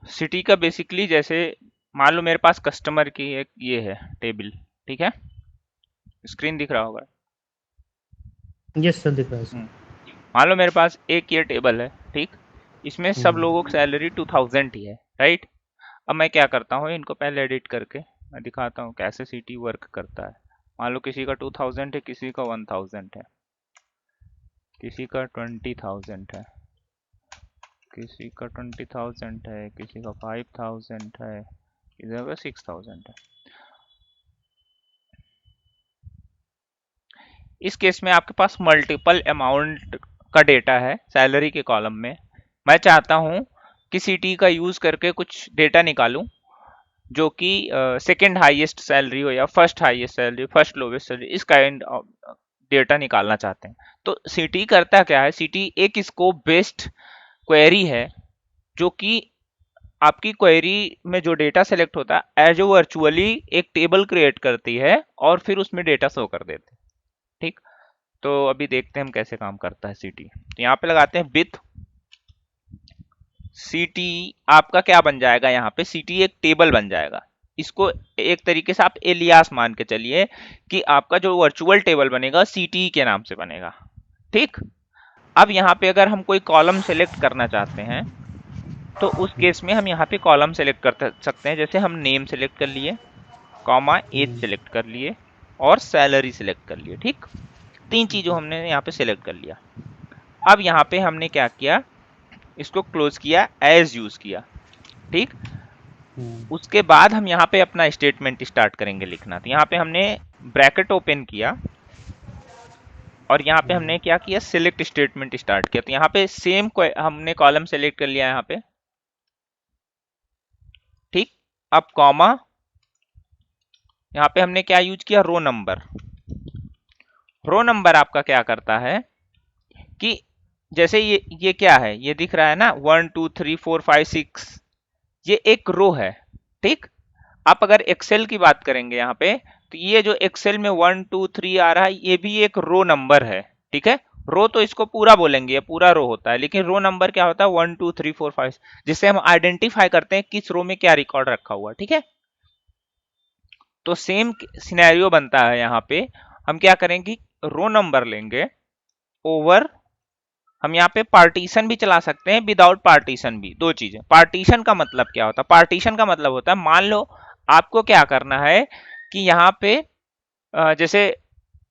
City का basically जैसे मान लो मेरे पास कस्टमर की एक ये है टेबल, ठीक है, स्क्रीन दिख रहा होगा। यस सर, दिख रहा है सर। हम्म, मान लो मेरे पास एक ये टेबल है, ठीक, इसमें सब लोगों की हम्म, सैलरी 2000 ही है, राइट। अब मैं क्या करता हूँ, इनको पहले एडिट करके मैं दिखाता हूँ कैसे सिटी वर्क करता है। मान लो किसी का 2000 है, किसी का 1000 है, किसी का 20,000 है, किसी का 20,000 है, किसी का 5000 है, किसी का 6000 है। इस केस में आपके पास मल्टीपल अमाउंट का डेटा है सैलरी के कॉलम में। मैं चाहता हूं कि सिटी का यूज करके कुछ डेटा निकालूं जो कि सेकंड हाईएस्ट सैलरी हो या first highest salary, first lowest salary, इस काइंड ऑफ डेटा निकालना चाहते हैं। तो सिटी करता क्या है, सिटी एक स्कोप बेस्ड क्वेरी है जो कि आपकी क्वेरी में जो डेटा सेलेक्ट होता है एज ओ वर्चुअली एक टेबल क्रिएट करती है और फिर उसमें डेटा शो कर देते हैं, ठीक। तो अभी देखते हैं हम कैसे काम करता है सिटी। तो यहाँ पे लगाते हैं विथ सिटी, आपका क्या बन जाएगा, यहाँ पे सिटी एक टेबल बन जाएगा। इसको एक तरीके से आप एलियास मान के चलिए कि आपका जो वर्चुअल टेबल बनेगा सिटी के नाम से बनेगा, ठीक। अब यहाँ पे अगर हम कोई कॉलम सेलेक्ट करना चाहते हैं तो उस केस में हम यहाँ पे कॉलम सेलेक्ट कर सकते हैं। जैसे हम नेम सेलेक्ट कर लिए, कॉमा एज हम्म, सेलेक्ट कर लिए और सैलरी सेलेक्ट कर लिए, ठीक। तीन चीजों हमने यहाँ पे सेलेक्ट कर लिया। अब यहाँ पे हमने क्या किया, इसको क्लोज किया, एज यूज किया, ठीक। हम्म, उसके बाद हम यहाँ पे अपना स्टेटमेंट स्टार्ट करेंगे लिखना। तो यहाँ पे हमने ब्रैकेट ओपन किया और यहाँ पे हमने क्या किया, सिलेक्ट स्टेटमेंट स्टार्ट किया। तो यहाँ पे सेम हमने कॉलम सेलेक्ट कर लिया यहाँ पे, ठीक। अब कॉमा, यहाँ पे हमने क्या यूज किया, रो नंबर। रो नंबर आपका क्या करता है कि जैसे ये क्या है, ये दिख रहा है ना 1 2 3 4 5 6, ये एक रो है, ठीक। आप अगर एक्सेल की बात करेंगे यहाँ पे, तो ये जो एक्सेल में 1 2 3 आ रहा है ये भी एक रो नंबर है, ठीक है। रो तो इसको पूरा बोलेंगे, ये पूरा रो होता है, लेकिन रो नंबर क्या होता है, 1 2 3 4 5, जिससे हम आइडेंटिफाई करते हैं किस रो में क्या रिकॉर्ड रखा हुआ, ठीक है। तो सेम सिनेरियो बनता है यहाँ पे। हम क्या करेंगे, रो नंबर लेंगे ओवर, हम यहाँ पे पार्टीशन भी चला सकते हैं, विदाउट पार्टीशन भी, दो चीजें। पार्टीशन का मतलब क्या होता है, पार्टीशन का मतलब होता है मान लो आपको क्या करना है कि यहाँ पे जैसे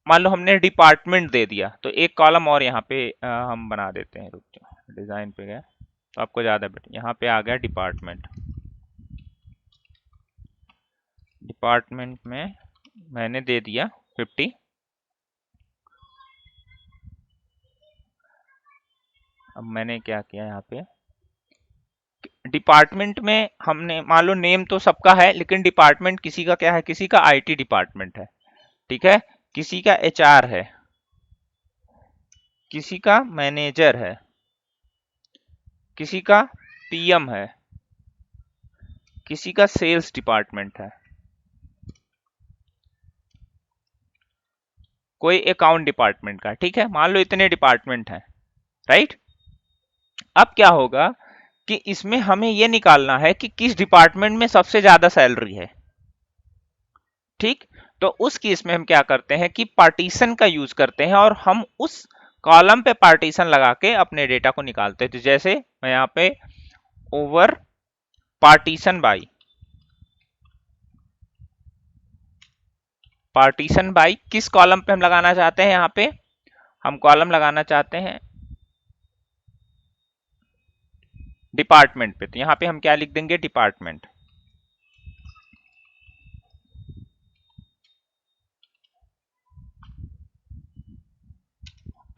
मान लो हमने डिपार्टमेंट दे दिया, तो एक कॉलम और यहाँ पे हम बना देते हैं, रुक जाओ, डिजाइन पे गए तो आपको ज्यादा बेटर, यहाँ पे आ गया डिपार्टमेंट। डिपार्टमेंट में मैंने दे दिया 50। अब मैंने क्या किया यहाँ पे, डिपार्टमेंट में हमने मान लो नेम तो सबका है, लेकिन डिपार्टमेंट किसी का क्या है, किसी का आईटी डिपार्टमेंट है, ठीक है, किसी का एचआर है, किसी का मैनेजर है, किसी का पीएम है, किसी का सेल्स डिपार्टमेंट है, कोई अकाउंट डिपार्टमेंट का, ठीक है। मान लो इतने डिपार्टमेंट हैं, राइट। अब क्या होगा कि इसमें हमें यह निकालना है कि किस डिपार्टमेंट में सबसे ज्यादा सैलरी है, ठीक। तो उस केस में हम क्या करते हैं कि पार्टीशन का यूज करते हैं और हम उस कॉलम पे पार्टीशन लगा के अपने डेटा को निकालते हैं। तो जैसे मैं यहाँ पे over partition by, partition by किस कॉलम पे हम लगाना चाहते हैं, यहाँ पे हम कॉलम लगाना चाहते हैं डिपार्टमेंट पे। तो यहाँ पे हम क्या लिख देंगे, डिपार्टमेंट।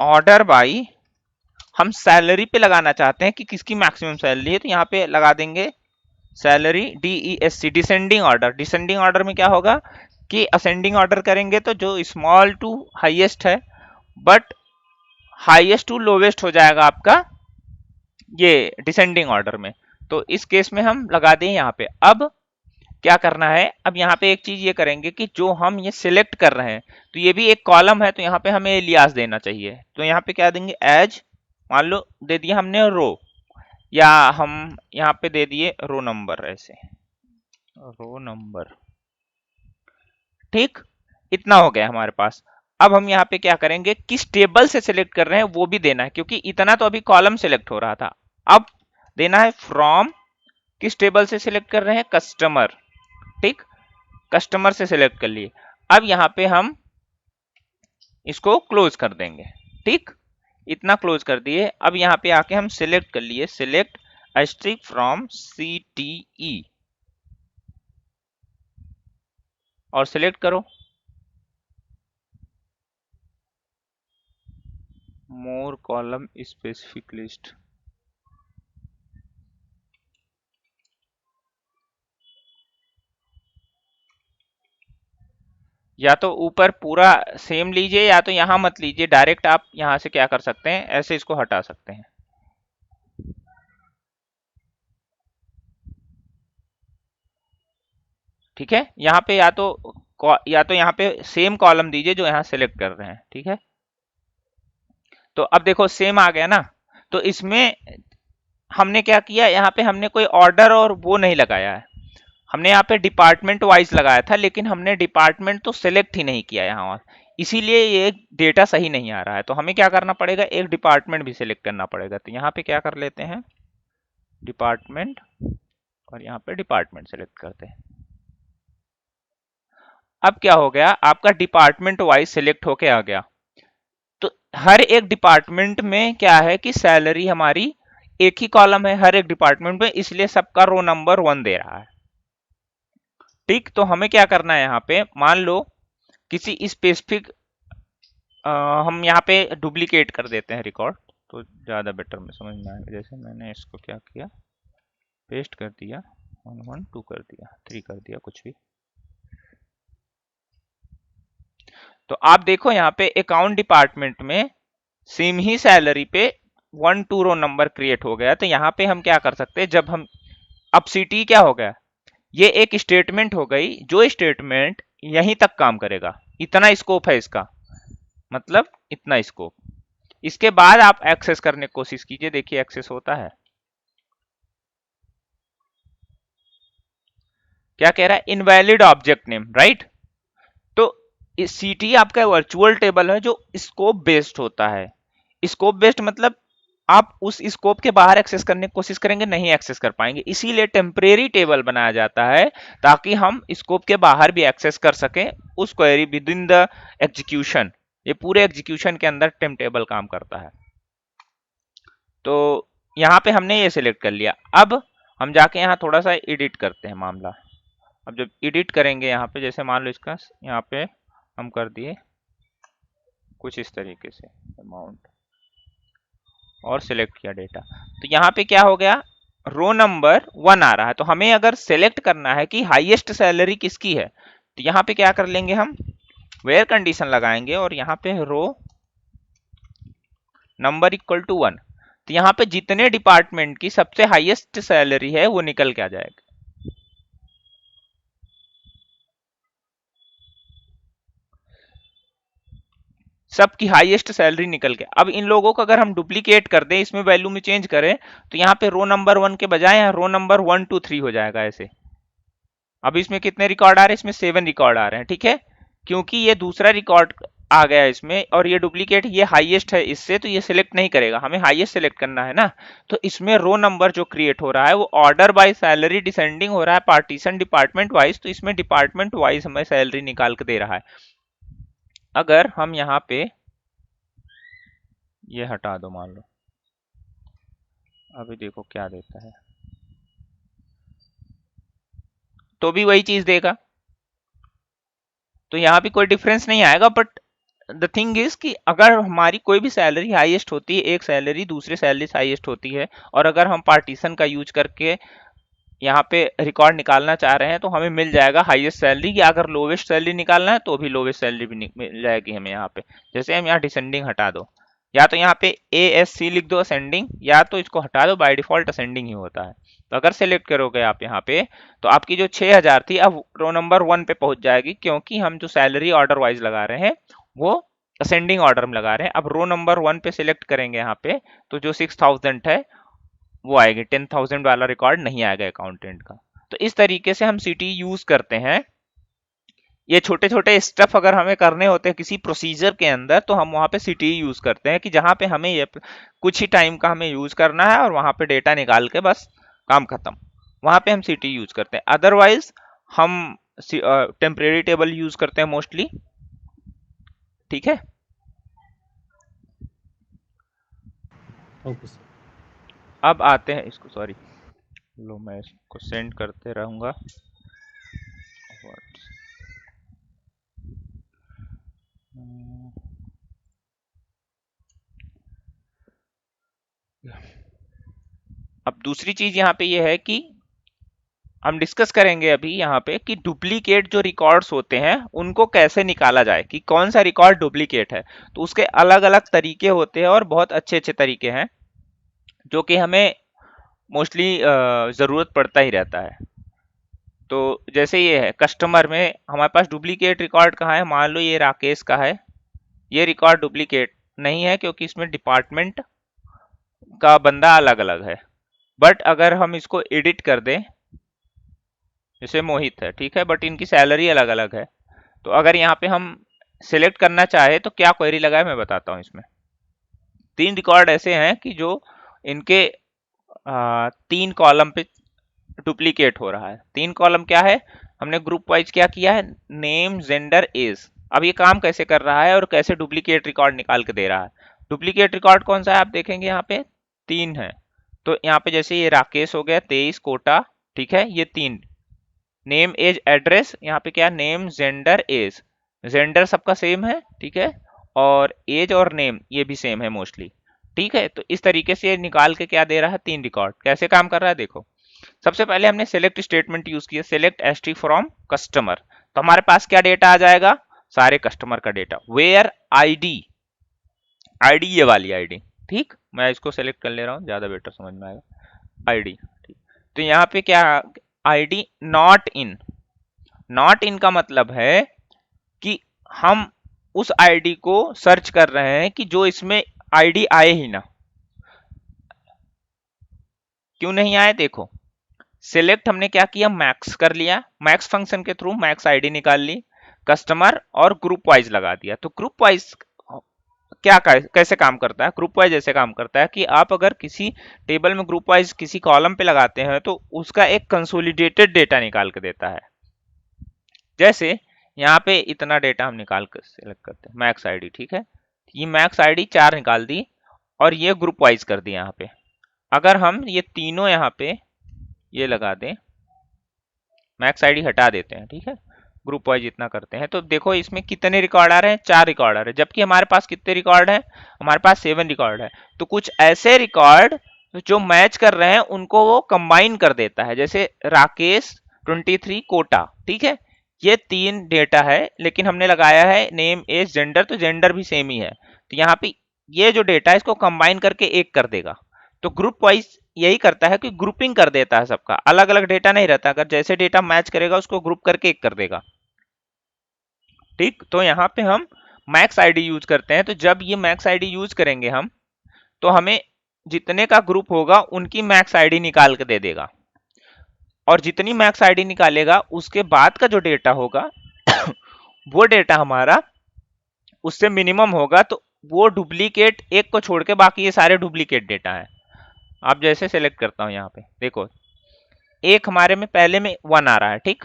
ऑर्डर बाई, हम सैलरी पे लगाना चाहते हैं कि किसकी मैक्सिमम सैलरी है, तो यहाँ पे लगा देंगे salary, DESC, descending order. Descending order में क्या होगा कि असेंडिंग ऑर्डर करेंगे तो जो स्मॉल टू हाईएस्ट है, बट हाईएस्ट टू लोवेस्ट हो जाएगा आपका ये डिसेंडिंग ऑर्डर में। तो इस केस में हम लगा दें यहाँ पे। अब क्या करना है, अब यहाँ पे एक चीज ये करेंगे कि जो हम ये सिलेक्ट कर रहे हैं, तो ये भी एक कॉलम है, तो यहाँ पे हमें एलियास देना चाहिए। तो यहाँ पे क्या देंगे, एज, मान लो दे दिया हमने रो, या हम यहाँ पे दे दिए रो नंबर, ऐसे रो नंबर। ठीक, इतना हो गया हमारे पास। अब हम यहाँ पे क्या करेंगे, किस टेबल से सिलेक्ट कर रहे हैं वो भी देना है, क्योंकि इतना तो अभी कॉलम सिलेक्ट हो रहा था। अब देना है फ्रॉम, किस टेबल से सिलेक्ट कर रहे हैं, कस्टमर। ठीक, कस्टमर से सिलेक्ट कर लिए। अब यहाँ पे हम इसको क्लोज कर देंगे। ठीक, इतना क्लोज कर दिए। अब यहाँ पे आके हम सिलेक्ट कर लिए, सिलेक्ट अस्ट्रिक फ्रॉम CTE और सिलेक्ट करो मोर कॉलम स्पेसिफिक लिस्ट। या तो ऊपर पूरा सेम लीजिए, या तो यहां मत लीजिए, डायरेक्ट आप यहां से क्या कर सकते हैं, ऐसे इसको हटा सकते हैं। ठीक है, यहाँ पे या तो यहाँ पे सेम कॉलम दीजिए जो यहाँ सेलेक्ट कर रहे हैं। ठीक है, तो अब देखो सेम आ गया ना। तो इसमें हमने क्या किया, यहाँ पे हमने कोई ऑर्डर और वो नहीं लगाया है, हमने यहाँ पे डिपार्टमेंट वाइज लगाया था, लेकिन हमने डिपार्टमेंट तो सिलेक्ट ही नहीं किया यहाँ, इसीलिए ये डेटा सही नहीं आ रहा है। तो हमें क्या करना पड़ेगा, एक डिपार्टमेंट भी सिलेक्ट करना पड़ेगा। तो यहाँ पे क्या कर लेते हैं, डिपार्टमेंट, और यहाँ पे डिपार्टमेंट सेलेक्ट करते हैं। अब क्या हो गया, आपका डिपार्टमेंट वाइज सिलेक्ट होके आ गया। तो हर एक डिपार्टमेंट में क्या है कि सैलरी हमारी एक ही कॉलम है हर एक डिपार्टमेंट में, इसलिए सबका रो नंबर 1 दे रहा है। ठीक, तो हमें क्या करना है, यहाँ पे मान लो किसी स्पेसिफिक, हम यहाँ पे डुप्लीकेट कर देते हैं रिकॉर्ड, तो ज़्यादा बेटर में समझ में आएगा। जैसे मैंने इसको क्या किया, पेस्ट कर दिया, 1 1 2 कर दिया, 3 कर दिया, कुछ भी। तो आप देखो यहाँ पे अकाउंट डिपार्टमेंट में सेम ही सैलरी पे 1 2 रो नंबर क्रिएट हो गया। तो यहाँ पे हम क्या कर सकते हैं, जब हम, अब CTE क्या हो गया, ये एक स्टेटमेंट हो गई, जो स्टेटमेंट यहीं तक काम करेगा, इतना स्कोप है इसका, मतलब इतना स्कोप। इसके बाद आप एक्सेस करने की कोशिश कीजिए, देखिए एक्सेस होता है। क्या कह रहा है, इनवैलिड ऑब्जेक्ट नेम, राइट। तो इस CTE आपका वर्चुअल टेबल है जो स्कोप बेस्ड होता है। स्कोप बेस्ड मतलब आप उस स्कोप के बाहर एक्सेस करने की कोशिश करेंगे, नहीं एक्सेस कर पाएंगे, इसीलिए टेम्परेरी टेबल बनाया जाता है, ताकि हम स्कोप के बाहर भी एक्सेस कर सकें उस query with in the execution. ये पूरे एग्जीक्यूशन के अंदर टेम टेबल काम करता है। तो यहाँ पे हमने ये सिलेक्ट कर लिया। अब हम जाके यहाँ थोड़ा सा एडिट करते हैं मामला। अब जब एडिट करेंगे यहाँ पे, जैसे मान लो इसका यहाँ पे हम कर दिए कुछ इस तरीके से अमाउंट, और सिलेक्ट किया डेटा, तो यहाँ पे क्या हो गया, रो नंबर 1 आ रहा है। तो हमें अगर सिलेक्ट करना है कि हाईएस्ट सैलरी किसकी है, तो यहाँ पे क्या कर लेंगे, हम वेयर कंडीशन लगाएंगे, और यहाँ पे रो नंबर इक्वल टू 1। तो यहाँ पे जितने डिपार्टमेंट की सबसे हाईएस्ट सैलरी है वो निकल के आ जाएगा। सबकी हाईएस्ट सैलरी निकल के, अब इन लोगों को अगर हम डुप्लीकेट कर दें, इसमें वैल्यू में चेंज करें, तो यहाँ पे रो नंबर 1 के बजाय यहाँ रो नंबर 1 2 3 हो जाएगा ऐसे। अब इसमें कितने रिकॉर्ड आ रहे हैं, इसमें 7 रिकॉर्ड आ रहे हैं। ठीक है, क्योंकि ये दूसरा रिकॉर्ड आ गया इसमें, और ये डुप्लीकेट, ये हाईएस्ट है इससे, तो ये सिलेक्ट नहीं करेगा, हमें हाईएस्ट सिलेक्ट करना है ना। तो इसमें रो नंबर जो क्रिएट हो रहा है वो ऑर्डर बाय सैलरी डिसेंडिंग हो रहा है, पार्टीशन डिपार्टमेंट वाइज, तो इसमें डिपार्टमेंट वाइज हमें सैलरी निकाल के दे रहा है। अगर हम यहाँ पे ये हटा दो, मान लो, अभी देखो क्या देता है, तो भी वही चीज देगा, तो यहाँ भी कोई डिफरेंस नहीं आएगा। बट द थिंग इज कि अगर हमारी कोई भी सैलरी हाईएस्ट होती है, एक सैलरी दूसरे सैलरी से हाईएस्ट होती है, और अगर हम पार्टीशन का यूज करके यहाँ पे रिकॉर्ड निकालना चाह रहे हैं, तो हमें मिल जाएगा हाईएस्ट सैलरी, या अगर लोवेस्ट सैलरी निकालना है तो भी लोवेस्ट सैलरी भी मिल जाएगी हमें यहाँ पे। जैसे हम यहाँ डिसेंडिंग हटा दो, या तो यहाँ पे ASC लिख दो असेंडिंग, या तो इसको हटा दो, बाय डिफॉल्ट असेंडिंग ही होता है। तो अगर सेलेक्ट करोगे आप यहाँ पे, तो आपकी जो 6000 थी अब रो नंबर 1 पे पहुंच जाएगी, क्योंकि हम जो सैलरी ऑर्डर वाइज लगा रहे हैं वो असेंडिंग ऑर्डर में लगा रहे हैं। अब रो नंबर 1 पे सिलेक्ट करेंगे यहाँ पे, तो जो 6000 है वो आएगी, 10,000 वाला रिकॉर्ड नहीं आएगा अकाउंटेंट का। तो इस तरीके से हम सिटी यूज करते हैं। ये छोटे छोटे स्टेप अगर हमें करने होते हैं किसी प्रोसीजर के अंदर, तो हम वहां पे सिटी यूज करते हैं कि जहां पे हमें ये कुछ ही टाइम का हमें यूज करना है और वहां पे डेटा निकाल के बस काम खत्म, वहां पे हम सिटी यूज करते हैं। अदरवाइज हम टेम्परेरी टेबल यूज करते हैं मोस्टली। ठीक है, ओके सर। अब आते हैं इसको, सॉरी लो मैं इसको सेंड करते रहूंगा। अब दूसरी चीज यहाँ पे ये है कि हम डिस्कस करेंगे अभी यहाँ पे कि डुप्लीकेट जो रिकॉर्ड्स होते हैं उनको कैसे निकाला जाए, कि कौन सा रिकॉर्ड डुप्लीकेट है। तो उसके अलग अलग तरीके होते हैं और बहुत अच्छे अच्छे तरीके हैं जो कि हमें मोस्टली ज़रूरत पड़ता ही रहता है। तो जैसे ये है, कस्टमर में हमारे पास डुप्लीकेट रिकॉर्ड कहाँ है, मान लो ये राकेश का है, ये रिकॉर्ड डुप्लीकेट नहीं है क्योंकि इसमें डिपार्टमेंट का बंदा अलग अलग है। बट अगर हम इसको एडिट कर दें, जैसे मोहित है, ठीक है, बट इनकी सैलरी अलग अलग है, तो अगर यहाँ पे हम सिलेक्ट करना चाहे तो क्या क्वेरी लगाए मैं बताता हूँ। इसमें 3 रिकॉर्ड ऐसे हैं कि जो इनके 3 कॉलम पे डुप्लीकेट हो रहा है। 3 कॉलम क्या है, हमने ग्रुप वाइज क्या किया है, नेम जेंडर एज। अब ये काम कैसे कर रहा है और कैसे डुप्लीकेट रिकॉर्ड निकाल के दे रहा है। डुप्लीकेट रिकॉर्ड कौन सा है आप देखेंगे, यहाँ पे 3 है। तो यहाँ पे जैसे ये राकेश हो गया 23 कोटा, ठीक है, ये 3 नेम एज एड्रेस, यहाँ पे क्या नेम जेंडर एज, जेंडर सबका सेम है, ठीक है, और एज और नेम ये भी सेम है मोस्टली। ठीक है, तो इस तरीके से ये निकाल के क्या दे रहा है, 3 रिकॉर्ड। कैसे काम कर रहा है देखो, सबसे पहले हमने सेलेक्ट स्टेटमेंट यूज किया, सेलेक्ट एसटी फ्रॉम कस्टमर। तो हमारे पास क्या डेटा आ जाएगा, सारे कस्टमर का डेटा। वेयर आईडी, आईडी ये वाली आईडी, ठीक, मैं इसको सेलेक्ट कर ले रहा हूँ, ज्यादा बेटर समझ में आएगा, आईडी। ठीक, तो यहाँ पे क्या, ID not in. Not in का मतलब है कि हम उस आईडी को सर्च कर रहे हैं कि जो इसमें आईडी आए ही ना। क्यों नहीं आए देखो, सिलेक्ट हमने क्या किया, मैक्स कर लिया, मैक्स फंक्शन के थ्रू मैक्स आईडी निकाल ली, कस्टमर और ग्रुप वाइज लगा दिया। तो ग्रुप वाइज क्या कैसे काम करता है, ग्रुप वाइज ऐसे काम करता है कि आप अगर किसी टेबल में ग्रुप वाइज किसी कॉलम पे लगाते हैं तो उसका एक कंसोलिडेटेड डेटा निकाल के देता है। जैसे यहाँ पे इतना डेटा हम निकाल कर सिलेक्ट करते हैं, मैक्स आईडी, ठीक है, ये मैक्स आईडी 4 निकाल दी और ये ग्रुप वाइज कर दी। यहाँ पे अगर हम ये तीनों यहाँ पे ये लगा दें, मैक्स आईडी हटा देते हैं, ठीक है, ग्रुप वाइज इतना करते हैं, तो देखो इसमें कितने रिकॉर्ड आ रहे हैं, 4 रिकॉर्ड आ रहे हैं, जबकि हमारे पास कितने रिकॉर्ड हैं, हमारे पास 7 रिकॉर्ड है। तो कुछ ऐसे रिकॉर्ड जो मैच कर रहे हैं उनको वो कंबाइन कर देता है, जैसे राकेश 23 कोटा, ठीक है, ये 3 डेटा है लेकिन हमने लगाया है नेम एज जेंडर, तो जेंडर भी सेम ही है। तो यहाँ पे ये जो डेटा है इसको कंबाइन करके एक कर देगा। तो ग्रुप वाइज यही करता है कि ग्रुपिंग कर देता है, सबका अलग अलग डेटा नहीं रहता, अगर जैसे डेटा मैच करेगा उसको ग्रुप करके एक कर देगा। ठीक, तो यहाँ पे हम मैक्स आईडी यूज करते हैं। तो जब ये मैक्स आईडी यूज करेंगे हम, तो हमें जितने का ग्रुप होगा उनकी मैक्स आईडी निकाल के दे देगा, और जितनी मैक्स आईडी निकालेगा उसके बाद का जो डेटा होगा वो डेटा हमारा उससे मिनिमम होगा, तो वो डुप्लीकेट एक को छोड़ के बाकी ये सारे डुप्लीकेट डेटा है। आप जैसे सेलेक्ट करता हूं, यहाँ पे देखो एक हमारे में पहले में 1 आ रहा है, ठीक,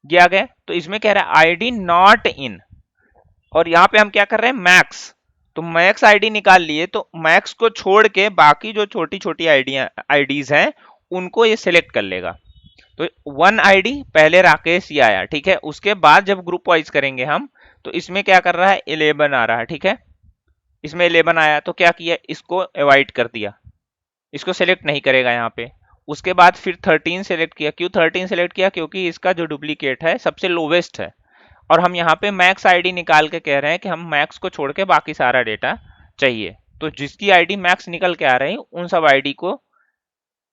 ये आ गया, तो इसमें कह रहा है आईडी नॉट इन, और यहाँ पे हम क्या कर रहे हैं, मैक्स। तो मैक्स आईडी निकाल लिए, तो मैक्स को छोड़ के बाकी जो छोटी छोटी आईडीज हैं उनको ये सिलेक्ट कर लेगा। तो 1 आईडी पहले राकेश ही आया, ठीक है, उसके बाद जब ग्रुप वाइज करेंगे हम, तो इसमें क्या कर रहा है, 11 आ रहा है, ठीक है, इसमें 11 आया, तो क्या किया, इसको अवॉइड कर दिया, इसको सेलेक्ट नहीं करेगा यहाँ पे। उसके बाद फिर 13 सेलेक्ट किया, क्यों 13 सेलेक्ट किया, क्योंकि इसका जो डुप्लीकेट है सबसे लोवेस्ट है, और हम यहाँ पे मैक्स आईडी निकाल के कह रहे हैं कि हम मैक्स को छोड़ के बाकी सारा डेटा चाहिए। तो जिसकी आईडी मैक्स निकल के आ रही उन सब आईडी को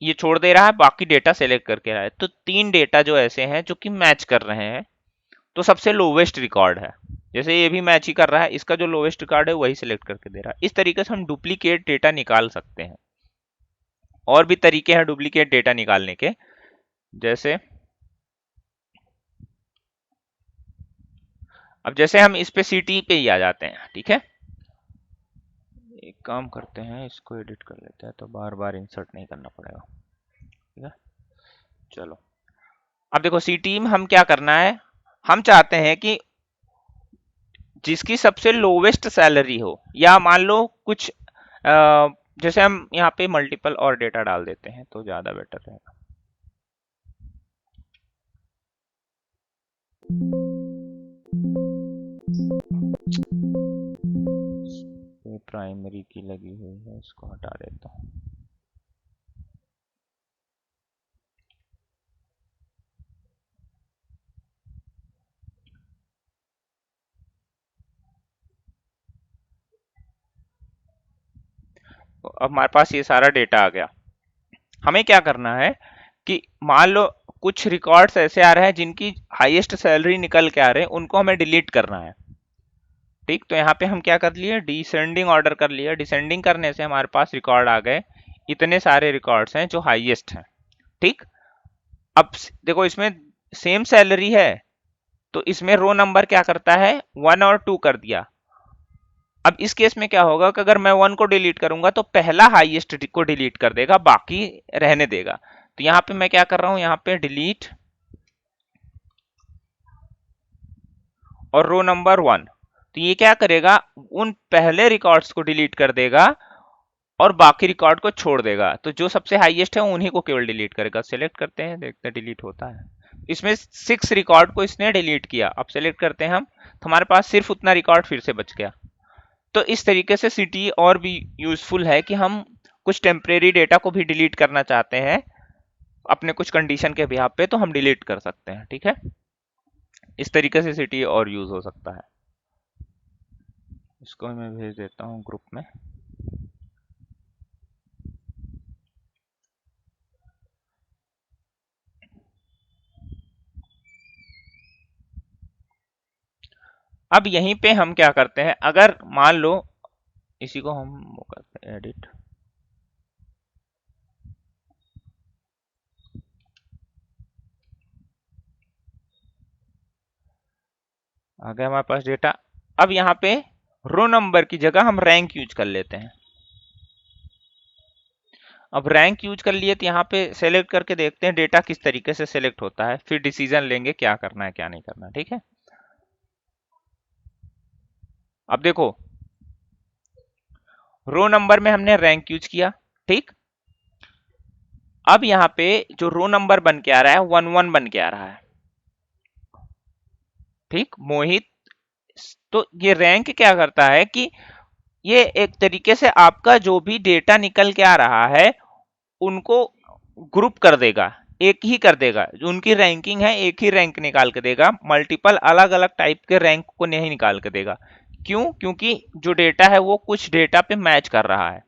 ये छोड़ दे रहा है, बाकी डेटा सेलेक्ट करके रहा है। तो 3 डेटा जो ऐसे हैं जो कि मैच कर रहे हैं, तो सबसे लोवेस्ट रिकॉर्ड है, जैसे ये भी मैच ही कर रहा है, इसका जो लोवेस्ट रिकॉर्ड है वही सिलेक्ट करके दे रहा है। इस तरीके से हम डुप्लीकेट डेटा निकाल सकते हैं। और भी तरीके हैं डुप्लीकेट डेटा निकालने के। जैसे अब जैसे हम इस पे सीटी पे ही आ जाते हैं, ठीक है। एक काम करते हैं, इसको एडिट कर लेते हैं तो बार बार इंसर्ट नहीं करना पड़ेगा, ठीक है। चलो अब देखो सीटी में हम क्या करना है, हम चाहते हैं कि जिसकी सबसे लोवेस्ट सैलरी हो, या मान लो कुछ जैसे हम यहाँ पे मल्टीपल और डेटा डाल देते हैं तो ज्यादा बेटर रहेगा। प्राइमरी की लगी हुई है, इसको हटा देता हूँ। तो अब हमारे पास ये सारा डेटा आ गया। हमें क्या करना है कि मान लो कुछ रिकॉर्ड्स ऐसे आ रहे हैं जिनकी हाईएस्ट सैलरी निकल के आ रहे हैं, उनको हमें डिलीट करना है, ठीक। तो यहाँ पे हम क्या कर लिए, डिसेंडिंग ऑर्डर कर लिया। डिसेंडिंग करने से हमारे पास रिकॉर्ड आ गए, इतने सारे रिकॉर्ड्स हैं जो हाईएस्ट हैं, ठीक। अब देखो इसमें सेम सैलरी है, तो इसमें रो नंबर क्या करता है, 1 और 2 कर दिया। अब इस केस में क्या होगा कि अगर मैं 1 को डिलीट करूंगा तो पहला हाईएस्ट को डिलीट कर देगा, बाकी रहने देगा। तो यहाँ पे मैं क्या कर रहा हूं, यहाँ पे डिलीट और रो नंबर 1, तो ये क्या करेगा, उन पहले रिकॉर्ड्स को डिलीट कर देगा और बाकी रिकॉर्ड को छोड़ देगा। तो जो सबसे हाईएस्ट है उन्हीं को केवल डिलीट करेगा। सेलेक्ट करते हैं, देखते हैं डिलीट होता है। इसमें 6 रिकॉर्ड को इसने डिलीट किया। अब सेलेक्ट करते हैं हम, तो हमारे पास सिर्फ उतना रिकॉर्ड फिर से बच गया। तो इस तरीके से सिटी और भी यूजफुल है कि हम कुछ टेम्परेरी डेटा को भी डिलीट करना चाहते हैं अपने कुछ कंडीशन के बिहाफ पे, तो हम डिलीट कर सकते हैं, ठीक है। इस तरीके से सिटी और यूज हो सकता है। इसको मैं भेज देता हूँ ग्रुप में। अब यहीं पे हम क्या करते हैं, अगर मान लो इसी को हम वो करते हैं एडिट, आ गया हमारे पास डेटा। अब यहाँ पे रो नंबर की जगह हम रैंक यूज कर लेते हैं। अब रैंक यूज कर लिए तो यहाँ पे सेलेक्ट करके देखते हैं डेटा किस तरीके से सेलेक्ट होता है, फिर डिसीजन लेंगे क्या करना है क्या नहीं करना, ठीक है। अब देखो रो नंबर में हमने रैंक यूज किया, ठीक। अब यहाँ पे जो रो नंबर बन के आ रहा है 11 बन के आ रहा है, ठीक। मोहित, तो ये रैंक क्या करता है कि ये एक तरीके से आपका जो भी डेटा निकल के आ रहा है उनको ग्रुप कर देगा, एक ही कर देगा। जो उनकी रैंकिंग है एक ही रैंक निकाल के देगा, मल्टीपल अलग अलग टाइप के रैंक को नहीं निकाल के देगा। क्यों, क्योंकि जो डेटा है वो कुछ डेटा पे मैच कर रहा है।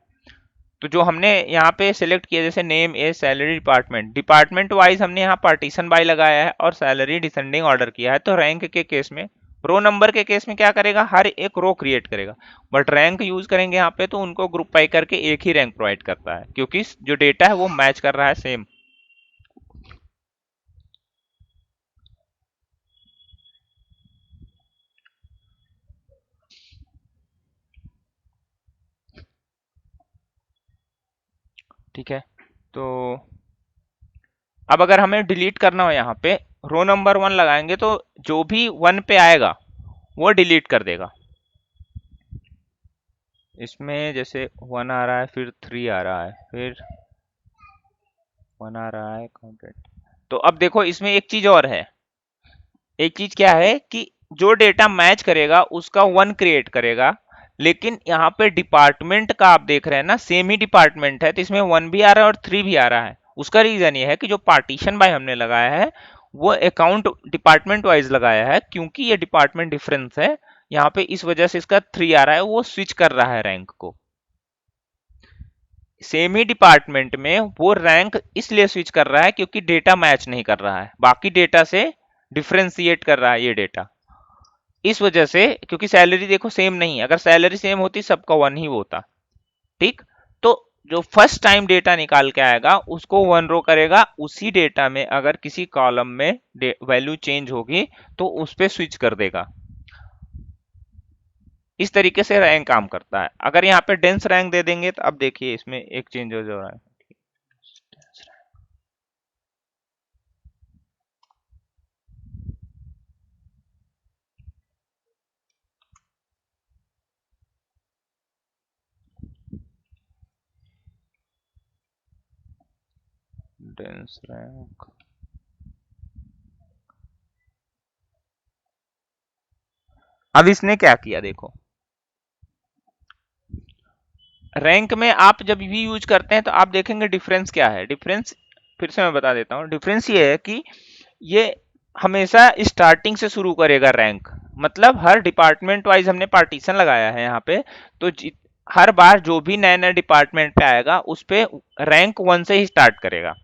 तो जो हमने यहाँ पे सिलेक्ट किया, जैसे name as salary department, department wise हमने यहाँ पार्टीशन बाय लगाया है और सैलरी डिसेंडिंग ऑर्डर किया है। तो रैंक के केस में, रो नंबर के केस में क्या करेगा, हर एक रो क्रिएट करेगा। बट रैंक यूज करेंगे यहाँ पे तो उनको ग्रुप बाय करके एक ही रैंक प्रोवाइड करता है, क्योंकि जो डेटा है वो मैच कर रहा है सेम। ठीक है, तो अब अगर हमें डिलीट करना हो यहाँ पे रो नंबर 1 लगाएंगे तो जो भी 1 पे आएगा वो डिलीट कर देगा। इसमें जैसे 1 आ रहा है, फिर 3 आ रहा है, फिर 1 आ रहा है काउंटेड। तो अब देखो इसमें एक चीज और है, एक चीज क्या है कि जो डेटा मैच करेगा उसका 1 क्रिएट करेगा, लेकिन यहाँ पे डिपार्टमेंट का आप देख रहे हैं ना, सेम ही डिपार्टमेंट है, तो इसमें 1 भी आ रहा है और 3 भी आ रहा है। उसका रीजन ये है कि जो पार्टीशन बाय हमने लगाया है वो अकाउंट डिपार्टमेंट वाइज लगाया है, क्योंकि ये डिपार्टमेंट डिफरेंस है यहाँ पे, इस वजह से इसका 3 आ रहा है, वो स्विच कर रहा है रैंक को। सेम ही डिपार्टमेंट में वो रैंक इसलिए स्विच कर रहा है क्योंकि डेटा मैच नहीं कर रहा है, बाकी डेटा से डिफ्रेंशिएट कर रहा है ये डेटा। इस वजह से, क्योंकि सैलरी देखो सेम नहीं है, अगर सैलरी सेम होती सबका 1 ही होता, ठीक। तो जो फर्स्ट टाइम डेटा निकाल के आएगा उसको 1 रो करेगा, उसी डेटा में अगर किसी कॉलम में वैल्यू चेंज होगी तो उस पर स्विच कर देगा। इस तरीके से रैंक काम करता है। अगर यहाँ पे डेंस रैंक दे देंगे तो अब देखिए इसमें एक चेंज हो रहा है। डेंस रैंक अब इसने क्या किया देखो, रैंक में आप जब भी यूज करते हैं तो आप देखेंगे डिफरेंस क्या है। डिफरेंस फिर से मैं बता देता हूँ। डिफरेंस ये है कि ये हमेशा स्टार्टिंग से शुरू करेगा रैंक, मतलब हर डिपार्टमेंट वाइज हमने पार्टीशन लगाया है यहाँ पे, तो हर बार जो भी नया नया डिपार्टमेंट पे आएगा उस पे रैंक 1 से ही स्टार्ट करेगा।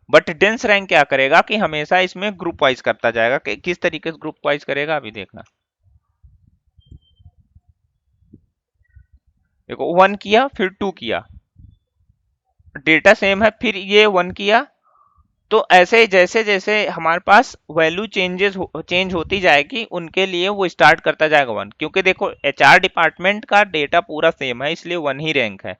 बट डेंस रैंक क्या करेगा कि हमेशा इसमें ग्रुप वाइज करता जाएगा। कि किस तरीके से ग्रुप वाइज करेगा अभी देखना। देखो 1 किया फिर 2 किया, डेटा सेम है, फिर ये 1 किया, तो ऐसे जैसे जैसे हमारे पास वैल्यू चेंज होती जाएगी उनके लिए वो स्टार्ट करता जाएगा 1। क्योंकि देखो एचआर डिपार्टमेंट का डेटा पूरा सेम है इसलिए 1 ही रैंक है,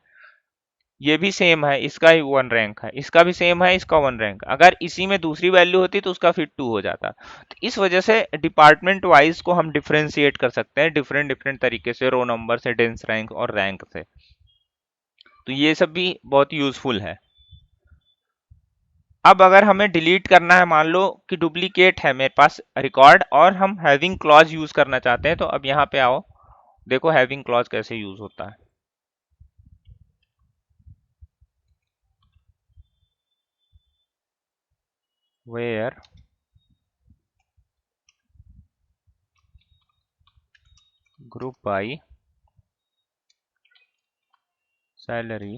ये भी सेम है इसका ही 1 रैंक है, इसका भी सेम है इसका 1 रैंक। अगर इसी में दूसरी वैल्यू होती तो उसका फिर 2 हो जाता। तो इस वजह से डिपार्टमेंट वाइज को हम डिफ्रेंशिएट कर सकते हैं डिफरेंट डिफरेंट तरीके से, रो नंबर से, डेंस रैंक और रैंक से। तो ये सब भी बहुत यूजफुल है। अब अगर हमें डिलीट करना है, मान लो कि डुप्लीकेट है मेरे पास रिकॉर्ड और हम हैविंग क्लॉज यूज करना चाहते हैं, तो अब यहाँ पे आओ, देखो हैविंग क्लॉज कैसे यूज होता है। Where group by salary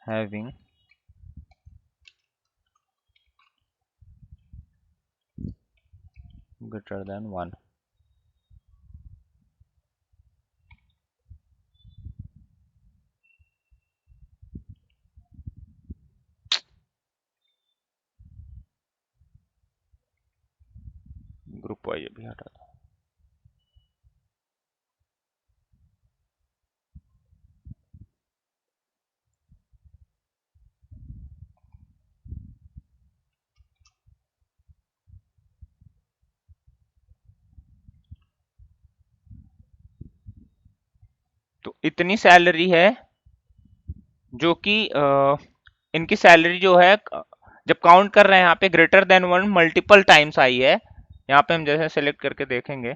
having greater than 1। Group by भी हटा दो। तो इतनी सैलरी है जो कि इनकी सैलरी जो है जब काउंट कर रहे हैं यहाँ पे greater than 1 multiple times I है। यहाँ पे हम जैसे सेलेक्ट करके देखेंगे,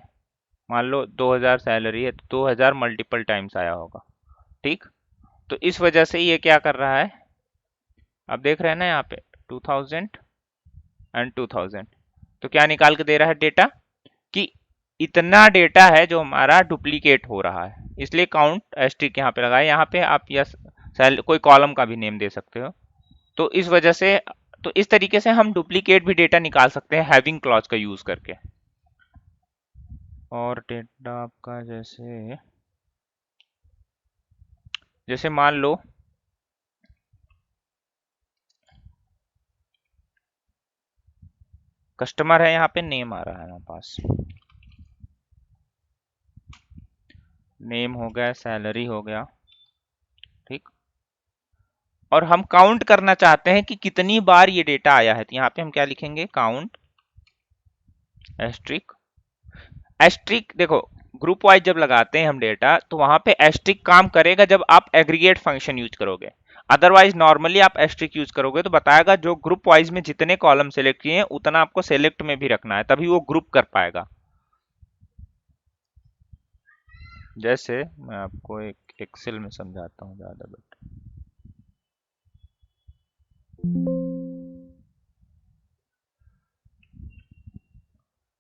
मान लो 2000 सैलरी है तो 2000 मल्टीपल टाइम्स आया होगा, ठीक। तो इस वजह से ये क्या कर रहा है, अब देख रहे हैं ना यहाँ पे 2000 एंड 2000, तो क्या निकाल के दे रहा है डेटा कि इतना डेटा है जो हमारा डुप्लीकेट हो रहा है, इसलिए काउंट एस्ट्रिक यहाँ पे लगाए। यहाँ पे आप यस कोई कॉलम का भी नेम दे सकते हो। तो इस वजह से, तो इस तरीके से हम डुप्लीकेट भी डेटा निकाल सकते हैं हैविंग क्लॉज का यूज करके। और डेटा आपका जैसे जैसे मान लो कस्टमर है, यहाँ पे नेम आ रहा है हमारे पास, नेम हो गया, सैलरी हो गया, ठीक। और हम काउंट करना चाहते हैं कि कितनी बार ये डेटा आया है, तो यहाँ पे हम क्या लिखेंगे, काउंट एस्ट्रिक। एस्ट्रिक देखो ग्रुप वाइज जब लगाते हैं हम डेटा तो वहां पे एस्ट्रिक काम करेगा जब आप एग्रीगेट फंक्शन यूज करोगे। अदरवाइज नॉर्मली आप एस्ट्रिक यूज करोगे तो बताएगा जो ग्रुप वाइज में जितने कॉलम सेलेक्ट किए हैं उतना आपको सेलेक्ट में भी रखना है, तभी वो ग्रुप कर पाएगा। जैसे मैं आपको एक एक्सेल में समझाता हूँ ज्यादा बेटर।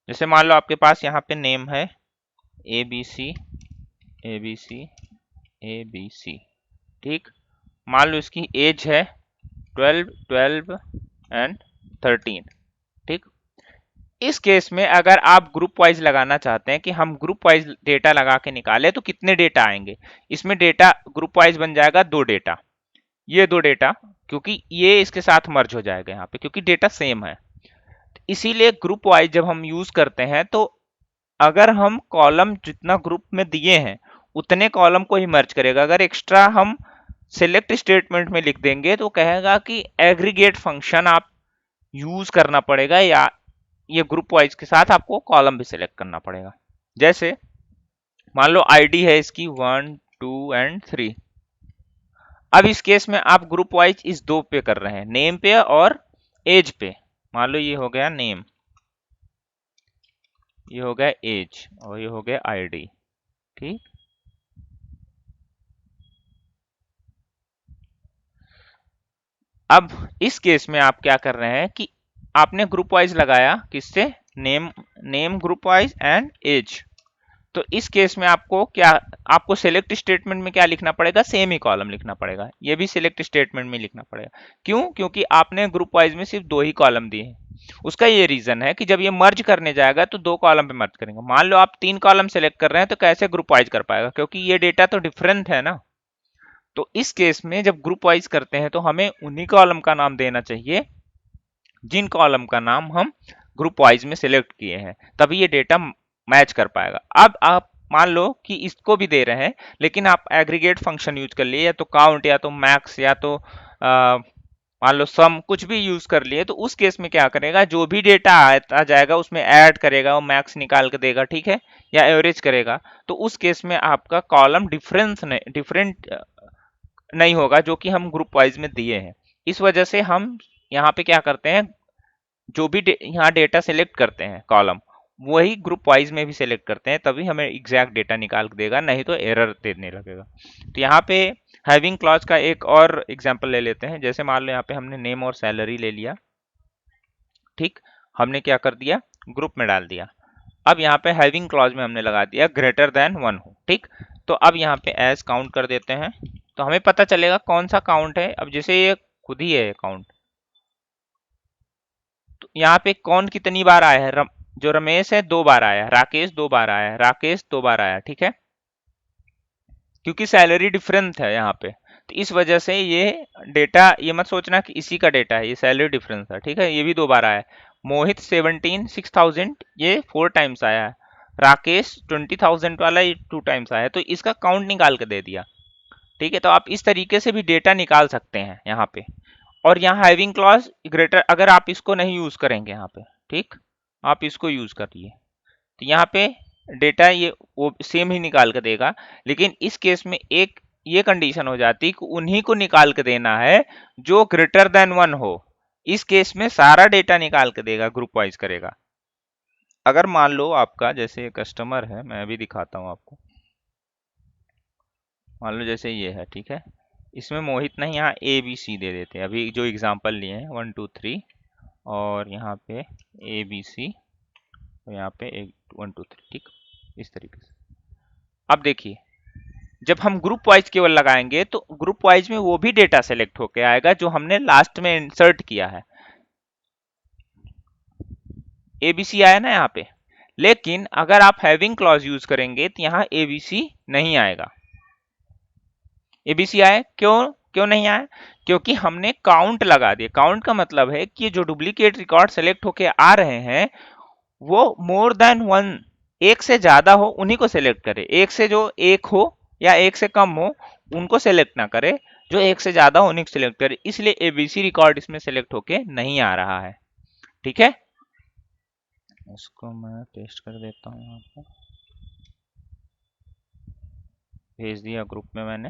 जैसे मान लो आपके पास यहाँ पे नेम है ABC ABC ABC, ठीक। मान लो इसकी एज है 12 12 एंड 13, ठीक। इस केस में अगर आप ग्रुप वाइज लगाना चाहते हैं कि हम ग्रुप वाइज डेटा लगा के निकाले तो कितने डेटा आएंगे, इसमें डेटा ग्रुप वाइज बन जाएगा 2 डेटा, ये 2 डेटा, क्योंकि ये इसके साथ मर्ज हो जाएगा यहाँ पे क्योंकि डेटा सेम है। इसीलिए ग्रुप वाइज जब हम यूज करते हैं तो अगर हम कॉलम जितना ग्रुप में दिए हैं उतने कॉलम को ही मर्ज करेगा। अगर एक्स्ट्रा हम सिलेक्ट स्टेटमेंट में लिख देंगे तो कहेगा कि एग्रीगेट फंक्शन आप यूज करना पड़ेगा या ये ग्रुप वाइज के साथ आपको कॉलम भी सिलेक्ट करना पड़ेगा। जैसे मान लो आईडी है इसकी 1 2 एंड 3। अब इस केस में आप ग्रुप वाइज इस 2 पे कर रहे हैं, नेम पे और एज पे। मान लो ये हो गया नेम, ये हो गया एज और ये हो गया आईडी। ठीक, अब इस केस में आप क्या कर रहे हैं कि आपने ग्रुप वाइज लगाया किससे, name group wise and age. तो इस केस में आपको क्या, आपको सिलेक्ट स्टेटमेंट में क्या लिखना पड़ेगा, सेम ही कॉलम लिखना पड़ेगा, ये भी सिलेक्ट स्टेटमेंट में लिखना पड़ेगा। क्यों, क्योंकि आपने ग्रुप वाइज में सिर्फ 2 ही कॉलम दिए हैं। उसका ये रीजन है कि जब ये मर्ज करने जाएगा तो 2 कॉलम पे मर्ज करेंगे। मान लो आप 3 कॉलम सेलेक्ट कर रहे हैं तो कैसे ग्रुप वाइज कर पाएगा, क्योंकि ये डेटा तो डिफरेंट है ना। तो इस केस में जब ग्रुप वाइज करते हैं तो हमें उन्हीं कॉलम का नाम देना चाहिए जिन कॉलम का नाम हम ग्रुप वाइज में सिलेक्ट किए हैं, तभी ये डेटा मैच कर पाएगा। अब आप मान लो कि इसको भी दे रहे हैं लेकिन आप एग्रीगेट फंक्शन यूज कर लिए, या तो काउंट या तो मैक्स या तो मान लो सम, कुछ भी यूज कर लिए, तो उस केस में क्या करेगा, जो भी डेटा आता जाएगा उसमें ऐड करेगा, वो मैक्स निकाल के देगा, ठीक है, या एवरेज करेगा। तो उस केस में आपका कॉलम डिफरेंट नहीं होगा जो कि हम ग्रुप वाइज में दिए हैं। इस वजह से हम यहाँ पे क्या करते हैं, जो भी यहाँ डेटा सेलेक्ट करते हैं कॉलम, वही ग्रुप वाइज में भी सेलेक्ट करते हैं, तभी हमें एग्जैक्ट डेटा निकाल के देगा, नहीं तो एरर देने लगेगा। तो यहाँ पे हैविंग क्लॉज का एक और एग्जांपल ले लेते हैं। जैसे मान लो यहाँ पे हमने नेम और सैलरी ले लिया, ठीक, हमने क्या कर दिया, ग्रुप में डाल दिया। अब यहाँ पे हैविंग क्लॉज में हमने लगा दिया ग्रेटर देन 1 हो, ठीक। तो अब यहाँ पे एज काउंट कर देते हैं तो हमें पता चलेगा कौन सा काउंट है। अब जैसे ये खुद ही है काउंट, तो यहाँ पे कौन कितनी बार आया है, जो रमेश है 2 बार आया, राकेश 2 बार आया, राकेश 2 बार आया, ठीक है, क्योंकि सैलरी डिफरेंस है यहाँ पे। तो इस वजह से ये डेटा, ये मत सोचना कि इसी का डेटा है, ये सैलरी डिफरेंस है, ठीक है। ये भी 2 बार आया है। मोहित 17 6000 ये 4 टाइम्स आया है, राकेश 20,000 वाला ये 2 टाइम्स आया है, तो इसका काउंट निकाल के दे दिया, ठीक है। तो आप इस तरीके से भी डेटा निकाल सकते हैं यहाँ पे। और यहाँ हैविंग क्लॉज ग्रेटर, अगर आप इसको नहीं यूज करेंगे यहाँ पे, ठीक, आप इसको यूज करिए तो यहाँ पे डेटा ये वो सेम ही निकाल के देगा। लेकिन इस केस में एक ये कंडीशन हो जाती कि उन्हीं को निकाल के देना है जो ग्रेटर देन 1 हो। इस केस में सारा डेटा निकाल के देगा, ग्रुप वाइज करेगा। अगर मान लो आपका जैसे कस्टमर है, मैं भी दिखाता हूँ आपको, मान लो जैसे ये है, ठीक है, इसमें मोहित नहीं, यहाँ ए बी सी दे देते हैं, अभी जो एग्जांपल लिए हैं 1 2 3, और यहाँ पे ए बी सी, और यहाँ पे 1 2 3, ठीक, इस तरीके से। अब देखिए जब हम ग्रुप वाइज केवल लगाएंगे तो ग्रुप वाइज में वो भी डेटा सेलेक्ट होके आएगा जो हमने लास्ट में इंसर्ट किया है, एबीसी आया ना यहाँ पे। लेकिन अगर आप हैविंग क्लॉज यूज करेंगे तो यहाँ एबीसी नहीं आएगा। एबीसी आए क्यों, क्यों नहीं आया, क्योंकि हमने काउंट लगा दिया। काउंट का मतलब है कि जो डुप्लीकेट रिकॉर्ड सेलेक्ट होके आ रहे हैं वो मोर देन 1, एक से ज्यादा हो उन्हीं को सेलेक्ट करे, एक से जो एक हो या एक से कम हो उनको सेलेक्ट ना करे, जो एक से ज्यादा हो उन्हीं को सेलेक्ट करे। इसलिए एबीसी रिकॉर्ड इसमें सेलेक्ट होके नहीं आ रहा है, ठीक है। इसको मैं पेस्ट कर देता हूँ, यहाँ पे भेज दिया ग्रुप में मैंने।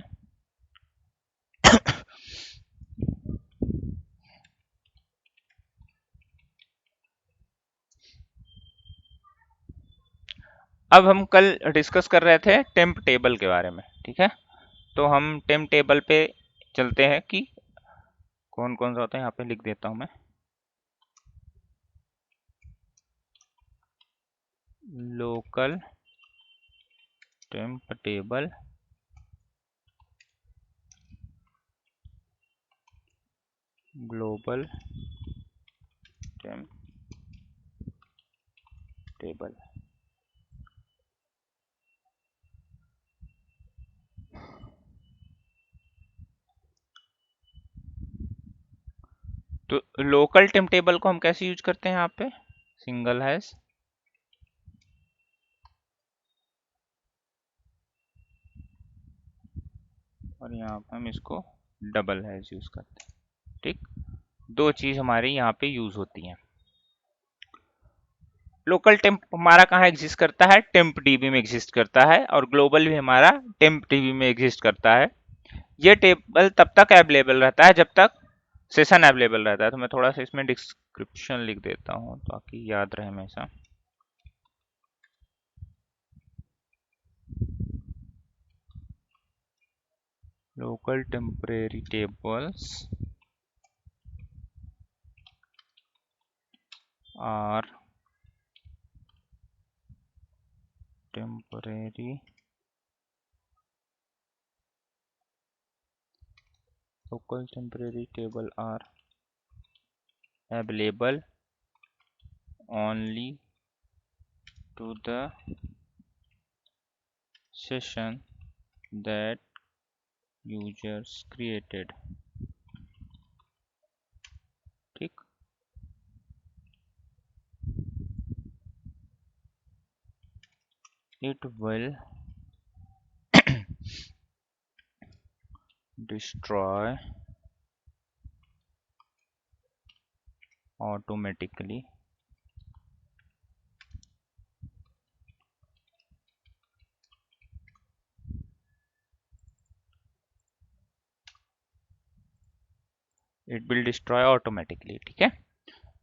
अब हम कल डिस्कस कर रहे थे टेम्प टेबल के बारे में, ठीक है। तो हम टेम्प टेबल पे चलते हैं कि कौन कौन सा होता है, यहाँ पे लिख देता हूँ मैं, local temp table, global temp table. तो लोकल टेम्प टेबल को हम कैसे यूज करते हैं यहाँ पे, सिंगल हैश, और यहाँ पे हम इसको डबल हैश यूज करते हैं। ठीक, दो चीज हमारे यहाँ पे यूज होती हैं। लोकल टेम्प हमारा कहाँ एग्जिस्ट करता है, टेम्प डीबी में एग्जिस्ट करता है, और ग्लोबल भी हमारा टेम्प डीबी में एग्जिस्ट करता है। ये टेबल तब तक अवेलेबल रहता है जब तक सेशन अवेलेबल रहता है। तो मैं थोड़ा सा इसमें डिस्क्रिप्शन लिख देता हूँ ताकि याद रहे हमेशा। Local temporary tables are temporary local temporary table are available only to the session that users created। ठीक, it will destroy automatically ठीक है।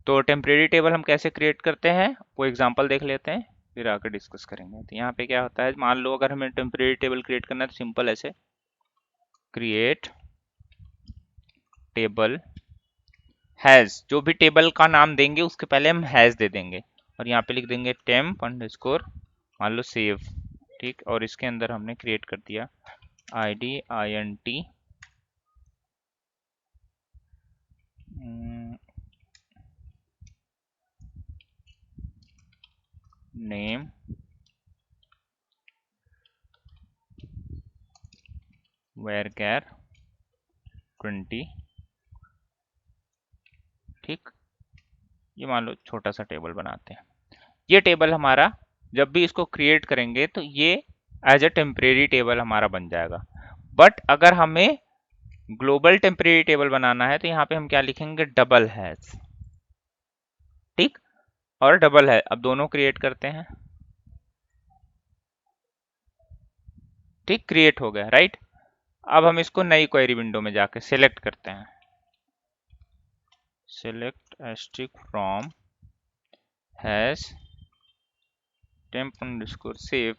तो टेम्परेरी टेबल हम कैसे क्रिएट करते हैं वो एग्जांपल देख लेते हैं, फिर आकर डिस्कस करेंगे। तो यहाँ पे क्या होता है, मान लो अगर हमें टेम्परेरी टेबल क्रिएट करना है तो सिंपल ऐसे क्रिएट टेबल हैज, जो भी टेबल का नाम देंगे उसके पहले हम हैज दे देंगे, और यहाँ पे लिख देंगे टेम्प अंडरस्कोर मान लो सेव। ठीक, और इसके अंदर हमने क्रिएट कर दिया id int नेम varchar 20। ठीक, ये मान लो छोटा सा टेबल बनाते हैं। ये टेबल हमारा जब भी इसको क्रिएट करेंगे तो ये एज अ टेम्परेरी टेबल हमारा बन जाएगा। बट अगर हमें ग्लोबल टेम्परेरी टेबल बनाना है तो यहाँ पे हम क्या लिखेंगे, डबल हैश। ठीक, और डबल है, अब दोनों क्रिएट करते हैं। ठीक, क्रिएट हो गया, राइट। अब हम इसको नई क्वेरी विंडो में जाके सिलेक्ट करते हैं, select asterisk from hash temp underscore save,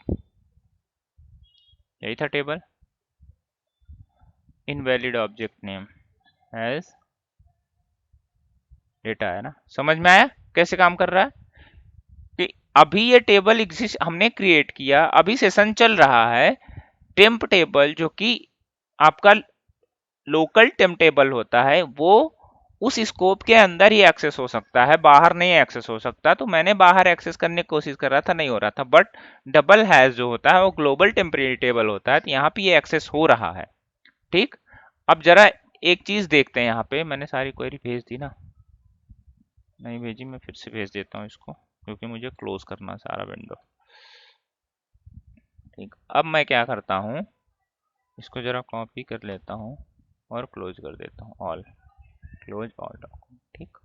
यही था table. Invalid object name has data है ना, समझ में आया कैसे काम कर रहा है कि अभी ये टेबल एग्जिस्ट हमने क्रिएट किया, अभी सेशन चल रहा है। टेम्प टेबल जो कि आपका लोकल टेम्प टेबल होता है वो उस स्कोप के अंदर ही एक्सेस हो सकता है, बाहर नहीं एक्सेस हो सकता। तो मैंने बाहर एक्सेस करने की कोशिश कर रहा था, नहीं हो रहा था। बट डबल हैश जो होता है वो ग्लोबल टेम्परेरी टेबल होता है, तो यहाँ पे ये एक्सेस हो रहा है। ठीक, अब जरा एक चीज देखते हैं, यहाँ पे मैंने सारी क्वेरी भेज दी ना, नहीं भेजी, मैं फिर से भेज देता हूँ इसको क्योंकि मुझे क्लोज करना सारा विंडो। ठीक, अब मैं क्या करता हूँ, इसको जरा कॉपी कर लेता हूँ और क्लोज कर देता हूँ, ऑल, क्लोज ऑल डॉक्यूमेंट। ठीक,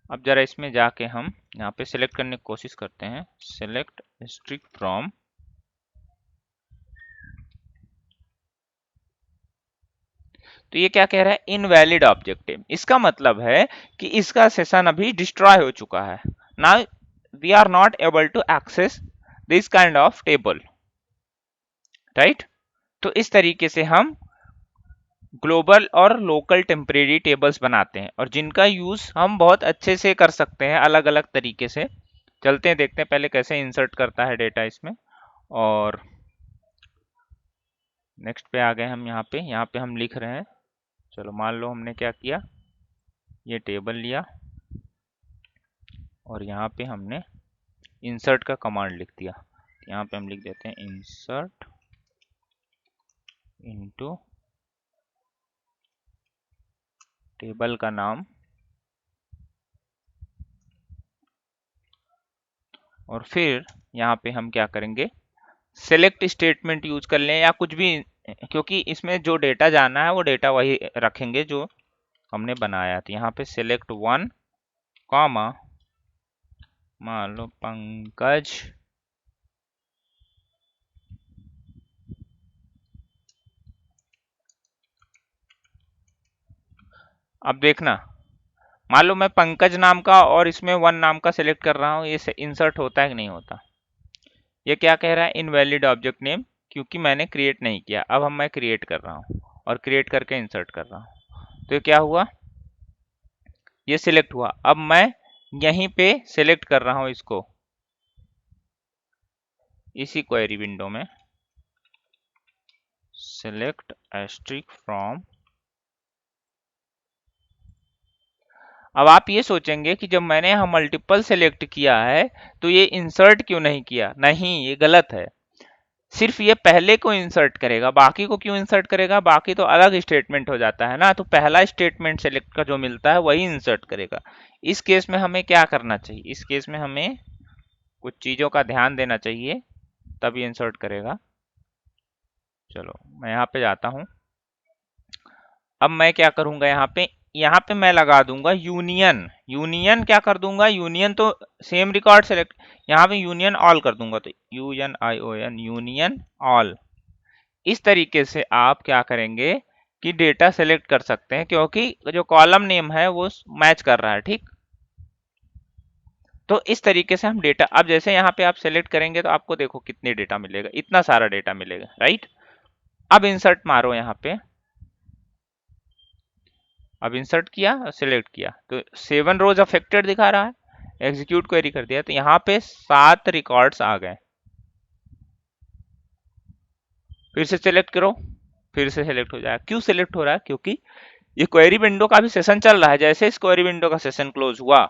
अब जरा इसमें जाके हम यहाँ पे सिलेक्ट करने की कोशिश करते हैं, सिलेक्ट स्ट्रिक फ्रॉम, तो ये क्या कह रहा है, इनवैलिड ऑब्जेक्ट। इसका मतलब है कि इसका सेशन अभी डिस्ट्रॉय हो चुका है। Now we are not able to access this kind of table, right. तो इस तरीके से हम ग्लोबल और लोकल टेम्परेरी टेबल्स बनाते हैं, और जिनका यूज हम बहुत अच्छे से कर सकते हैं अलग अलग तरीके से। चलते हैं, देखते हैं पहले कैसे इंसर्ट करता है डेटा इसमें। और नेक्स्ट पे आ गए हम, यहाँ पे हम लिख रहे हैं, चलो मान लो हमने क्या किया, ये टेबल लिया और यहाँ पे हमने इंसर्ट का कमांड लिख दिया। यहाँ पे हम लिख देते हैं इंसर्ट इनटू टेबल का नाम, और फिर यहाँ पे हम क्या करेंगे, सेलेक्ट स्टेटमेंट यूज कर लें या कुछ भी, क्योंकि इसमें जो डेटा जाना है वो डेटा वही रखेंगे जो हमने बनाया था। यहाँ पे सेलेक्ट वन कॉमा, मान लो पंकज अब देखना, मान लो मैं पंकज नाम का और इसमें वन नाम का सिलेक्ट कर रहा हूँ, ये इंसर्ट होता है कि नहीं होता। ये क्या कह रहा है, इनवैलिड ऑब्जेक्ट नेम, क्योंकि मैंने क्रिएट नहीं किया। अब हम मैं क्रिएट कर रहा हूँ और क्रिएट करके इंसर्ट कर रहा हूँ, तो ये क्या हुआ, ये सिलेक्ट हुआ। अब मैं यहीं पे सिलेक्ट कर रहा हूँ इसको, इसी क्वेरी विंडो में सिलेक्ट एस्ट्रिक फ्रॉम। अब आप ये सोचेंगे कि जब मैंने यहाँ मल्टीपल सेलेक्ट किया है तो ये इंसर्ट क्यों नहीं किया। नहीं, ये गलत है। सिर्फ ये पहले को इंसर्ट करेगा, बाकी को क्यों इंसर्ट करेगा, बाकी तो अलग स्टेटमेंट हो जाता है ना। तो पहला स्टेटमेंट सेलेक्ट का जो मिलता है वही इंसर्ट करेगा। इस केस में हमें क्या करना चाहिए, इस केस में हमें कुछ चीजों का ध्यान देना चाहिए, तभी इंसर्ट करेगा। चलो मैं यहाँ पे जाता हूँ। अब मैं क्या करूंगा, यहाँ पे मैं लगा दूंगा यूनियन। यूनियन क्या कर दूंगा, यूनियन तो सेम रिकॉर्ड सेलेक्ट, यहाँ पे यूनियन ऑल कर दूंगा, तो UNION यूनियन ऑल। इस तरीके से आप क्या करेंगे कि डेटा सेलेक्ट कर सकते हैं, क्योंकि जो कॉलम नेम है वो मैच कर रहा है, ठीक। तो इस तरीके से हम डेटा, अब जैसे यहाँ पे आप सेलेक्ट करेंगे तो आपको देखो कितने डेटा मिलेगा, इतना सारा डेटा मिलेगा, राइट। अब इंसर्ट मारो यहाँ पे, अब इंसर्ट किया और सिलेक्ट किया तो 7 रोज अफेक्टेड दिखा रहा है। एग्जीक्यूट क्वेरी कर दिया तो यहाँ पे 7 रिकॉर्ड्स आ गए। फिर से सिलेक्ट करो, फिर से सिलेक्ट हो जाएगा। क्यों सिलेक्ट हो रहा है, क्योंकि ये क्वेरी विंडो का भी सेशन चल रहा है। जैसे इस क्वेरी विंडो का सेशन क्लोज हुआ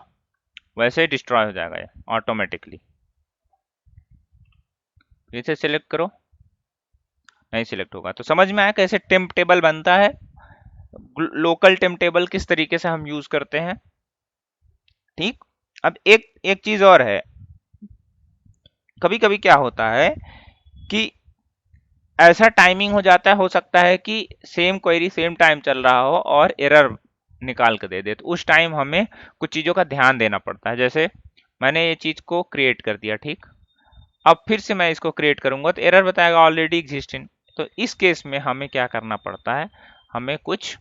वैसे ही डिस्ट्रॉय हो जाएगा ये ऑटोमेटिकली। फिर से सिलेक्ट करो, नहीं सिलेक्ट होगा। तो समझ में आया कैसे टेम्प टेबल बनता है, लोकल टेम्प टेबल किस तरीके से हम यूज करते हैं, ठीक। अब एक एक चीज और है, कभी कभी क्या होता है कि ऐसा टाइमिंग हो जाता है, हो सकता है कि सेम क्वेरी सेम टाइम चल रहा हो और एरर निकाल के दे दे, तो उस टाइम हमें कुछ चीजों का ध्यान देना पड़ता है। जैसे मैंने ये चीज को क्रिएट कर दिया, ठीक। अब फिर से मैं इसको क्रिएट करूंगा तो एरर बताएगा ऑलरेडी एग्जिस्टिंग। तो इस केस में हमें क्या करना पड़ता है, हमें कुछ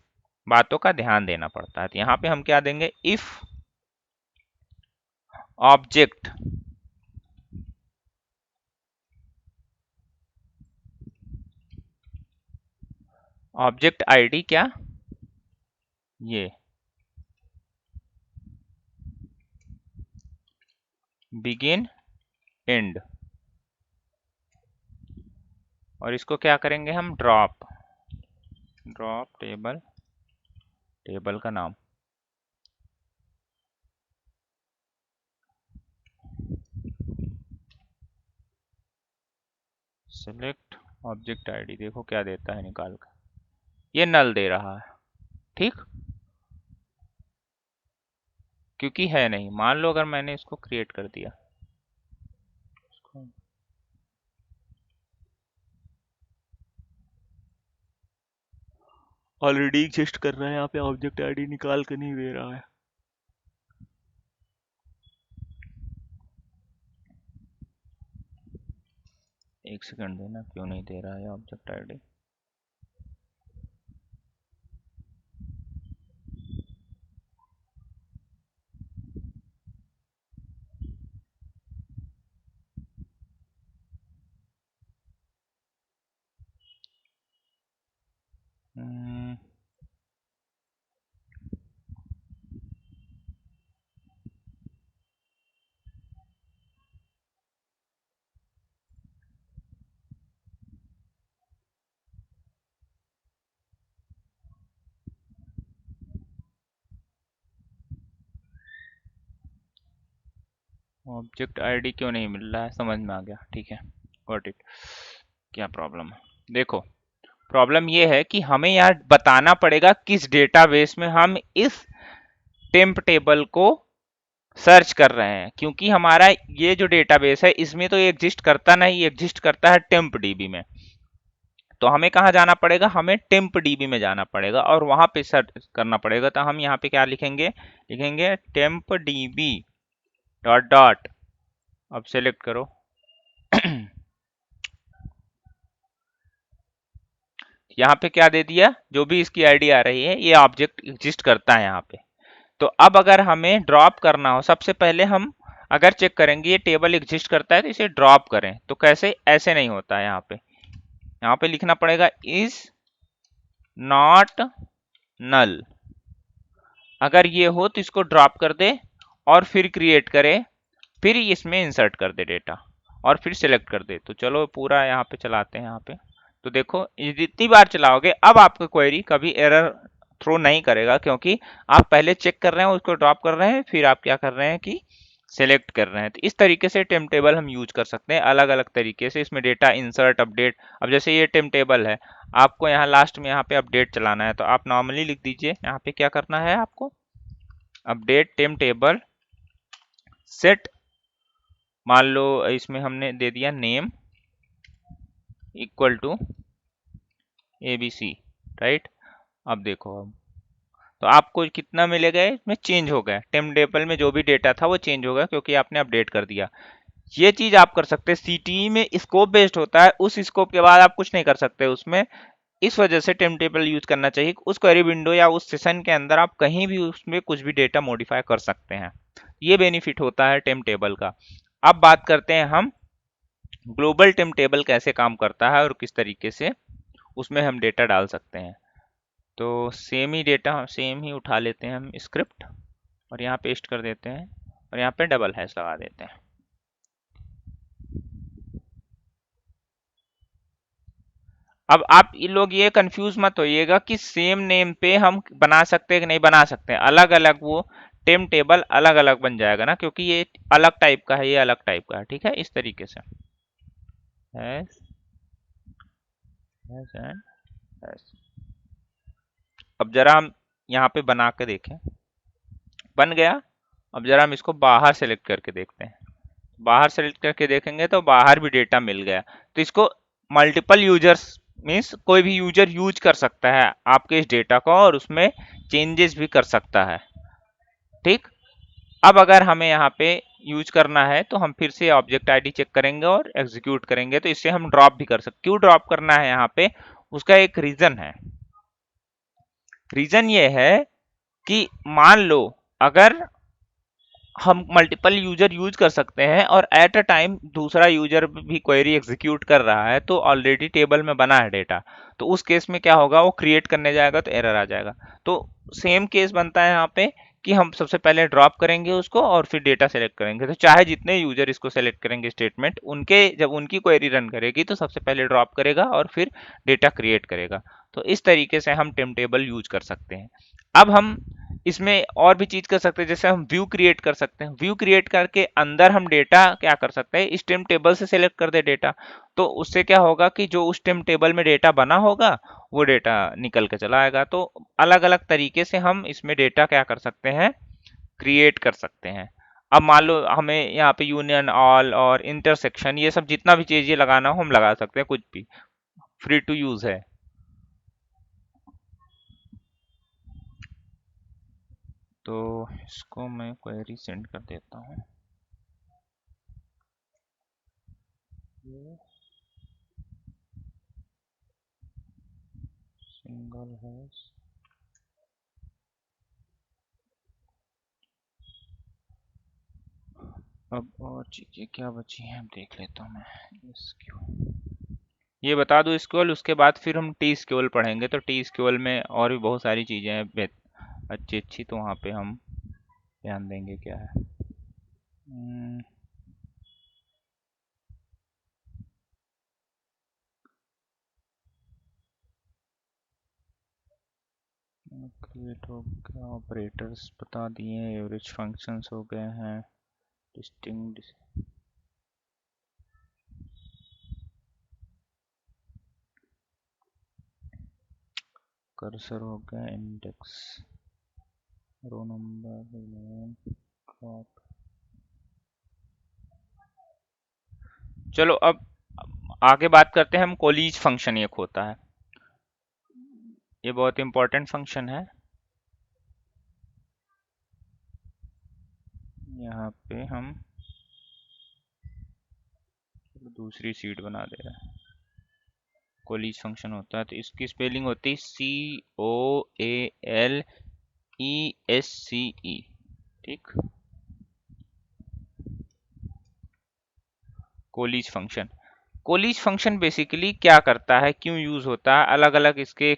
बातों का ध्यान देना पड़ता है। तो यहाँ पे हम क्या देंगे, इफ ऑब्जेक्ट ऑब्जेक्ट आईडी क्या, ये बिगिन एंड, और इसको क्या करेंगे हम, ड्रॉप टेबल, टेबल का नाम। सिलेक्ट ऑब्जेक्ट आईडी, देखो क्या देता है निकाल कर, ये नल दे रहा है, ठीक। क्योंकि है नहीं, मान लो अगर मैंने इसको क्रिएट कर दिया, ऑलरेडी एग्जिस्ट कर रहा है, यहाँ पे ऑब्जेक्ट आईडी निकाल के नहीं दे रहा है। एक सेकंड देना, क्यों नहीं दे रहा है ऑब्जेक्ट आईडी। ऑब्जेक्ट आईडी क्यों नहीं मिल रहा है, समझ में आ गया, ठीक है, गॉट इट। क्या प्रॉब्लम है, देखो प्रॉब्लम ये है कि हमें यहाँ बताना पड़ेगा किस डेटाबेस में हम इस टेम्प टेबल को सर्च कर रहे हैं, क्योंकि हमारा ये जो डेटाबेस है इसमें तो एग्जिस्ट करता नहीं, एग्जिस्ट करता है टेम्प डीबी में। तो हमें कहाँ जाना पड़ेगा, हमें टेम्प डीबी में जाना पड़ेगा और वहां पे सर्च करना पड़ेगा। तो हम यहाँ पे क्या लिखेंगे, लिखेंगे टेम्प डीबी डॉट डॉट, अब सेलेक्ट करो यहाँ पे क्या दे दिया, जो भी इसकी आईडी आ रही है ये ऑब्जेक्ट एग्जिस्ट करता है यहाँ पे। तो अब अगर हमें ड्रॉप करना हो, सबसे पहले हम अगर चेक करेंगे ये टेबल एग्जिस्ट करता है तो इसे ड्रॉप करें, तो कैसे, ऐसे नहीं होता है। यहाँ पे लिखना पड़ेगा इज नॉट नल। अगर ये हो तो इसको ड्रॉप कर दे और फिर क्रिएट करे, फिर इसमें इंसर्ट कर दे डेटा और फिर सिलेक्ट कर दे। तो चलो पूरा यहाँ पे चलाते हैं। यहाँ पे तो देखो ये जितनी बार चलाओगे अब आपका क्वेरी कभी एरर थ्रो नहीं करेगा, क्योंकि आप पहले चेक कर रहे हैं, उसको ड्रॉप कर रहे हैं, फिर आप क्या कर रहे हैं कि सेलेक्ट कर रहे हैं। तो इस तरीके से टेम टेबल हम यूज कर सकते हैं अलग अलग तरीके से। इसमें डेटा इंसर्ट अपडेट, अब जैसे ये टेम टेबल है, आपको यहाँ लास्ट में यहाँ पे अपडेट चलाना है तो आप नॉर्मली लिख दीजिए, यहाँ पे क्या करना है आपको, अपडेट टेम टेबल सेट, मान लो इसमें हमने दे दिया name equal to ABC, right. अब देखो, अब तो आपको कितना मिलेगा, इसमें चेंज हो गया, टेम टेबल में जो भी डेटा था वो चेंज हो गया क्योंकि आपने अपडेट कर दिया। ये चीज आप कर सकते हैं, सीटीई में स्कोप बेस्ड होता है, उस स्कोप के बाद आप कुछ नहीं कर सकते उसमें। इस वजह से टेम टेबल यूज करना चाहिए, उस क्वेरी विंडो या उस सेशन के अंदर आप कहीं भी उसमें कुछ भी डेटा मॉडिफाई कर सकते हैं। ये बेनिफिट होता है टेम टेबल का। अब बात करते हैं हम ग्लोबल टेम टेबल कैसे काम करता है और किस तरीके से उसमें हम डेटा डाल सकते हैं। तो सेम ही डेटा, सेम ही उठा लेते हैं हम स्क्रिप्ट और यहाँ पेस्ट कर देते हैं और यहाँ पे डबल हैश लगा देते हैं। अब आप ये लोग ये कंफ्यूज मत होइएगा कि सेम नेम पे हम बना सकते हैं कि नहीं बना सकते हैं, अलग अलग वो टेम टेबल अलग अलग बन जाएगा ना, क्योंकि ये अलग टाइप का है, ये अलग टाइप का है, ठीक है। इस तरीके से हैश हैश एंड हैश। अब जरा हम यहाँ पे बना के देखें, बन गया। अब जरा हम इसको बाहर सेलेक्ट करके देखते हैं, बाहर सेलेक्ट करके देखेंगे तो बाहर भी डेटा मिल गया। तो इसको मल्टीपल यूजर्स मीन्स कोई भी यूजर यूज कर सकता है आपके इस डेटा को और उसमें चेंजेस भी कर सकता है, ठीक। अब अगर हमें यहाँ पे यूज करना है तो हम फिर से ऑब्जेक्ट आईडी चेक करेंगे और एग्जीक्यूट करेंगे, तो इससे हम ड्रॉप भी कर सकते। क्यों ड्रॉप करना है यहाँ पे, उसका एक रीजन है। रीजन ये है कि मान लो अगर हम मल्टीपल यूजर यूज कर सकते हैं और एट अ टाइम दूसरा यूजर भी क्वेरी एग्जीक्यूट कर रहा है, तो ऑलरेडी टेबल में बना है डेटा, तो उस केस में क्या होगा, वो क्रिएट करने जाएगा तो एरर आ जाएगा। तो सेम केस बनता है यहाँ पे कि हम सबसे पहले ड्रॉप करेंगे उसको और फिर डेटा सेलेक्ट करेंगे। तो चाहे जितने यूजर इसको सेलेक्ट करेंगे स्टेटमेंट, उनके जब उनकी क्वेरी रन करेगी तो सबसे पहले ड्रॉप करेगा और फिर डेटा क्रिएट करेगा। तो इस तरीके से हम टेम टेबल यूज कर सकते हैं। अब हम इसमें और भी चीज कर सकते हैं, जैसे हम व्यू क्रिएट कर सकते हैं। व्यू क्रिएट करके अंदर हम डेटा क्या कर सकते हैं, इस टेम टेबल से सेलेक्ट कर दे डेटा, तो उससे क्या होगा कि जो उस टेम टेबल में डेटा बना होगा वो डेटा निकल के चला आएगा। तो अलग अलग तरीके से हम इसमें डेटा क्या कर सकते हैं, क्रिएट कर सकते हैं। अब मान लो हमें यहाँ पे यूनियन, ऑल और इंटरसेक्शन, ये सब जितना भी चीज ये लगाना हो हम लगा सकते हैं, कुछ भी फ्री टू यूज है। तो इसको मैं क्वेरी सेंड कर देता हूँ। सिंगल हैश, अब और चीजें क्या बची हैं देख लेता हूँ मैं। ये बता दो स्क्यूएल, उसके बाद फिर हम टी स्क्यूएल पढ़ेंगे। तो टी स्क्यूएल में और भी बहुत सारी चीजें हैं अच्छी अच्छी, तो वहाँ पे हम ध्यान देंगे क्या है। क्रिएट हो गया, ऑपरेटर्स बता दिए, एवरेज फंक्शंस हो गए हैं, डिस्टिंग कर्सर हो गया इंडेक्स रो नंबर ड्रॉप। चलो अब आगे बात करते हैं हम। कोलीज फंक्शन एक होता है, ये बहुत इंपॉर्टेंट फंक्शन है। यहाँ पे हम दूसरी सीट बना दे रहे हैं। कोलीज फंक्शन होता है तो इसकी स्पेलिंग होती है COALESCE। ठीक, कोलीज फंक्शन। कोलीज फंक्शन बेसिकली क्या करता है, क्यों यूज होता है, अलग अलग इसके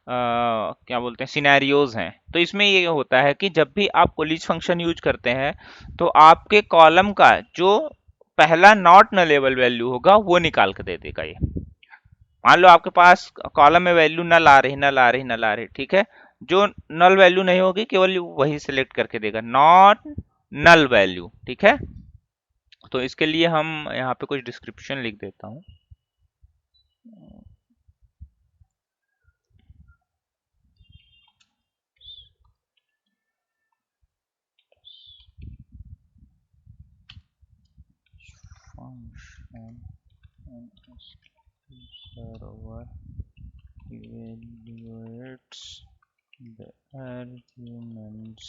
क्या बोलते हैं सिनेरियोज हैं। तो इसमें ये होता है कि जब भी आप कोलीज फंक्शन यूज करते हैं तो आपके कॉलम का जो पहला नॉट नलेबल वैल्यू होगा वो निकाल के दे देगा ये। मान लो आपके पास कॉलम में वैल्यू नल आ रही नल आ रही नल आ रही, ठीक है, जो नल वैल्यू नहीं होगी केवल वही सिलेक्ट करके देगा, नॉट नल वैल्यू। ठीक है, तो इसके लिए हम यहाँ पे कुछ डिस्क्रिप्शन लिख देता हूँ। Function server evaluates the arguments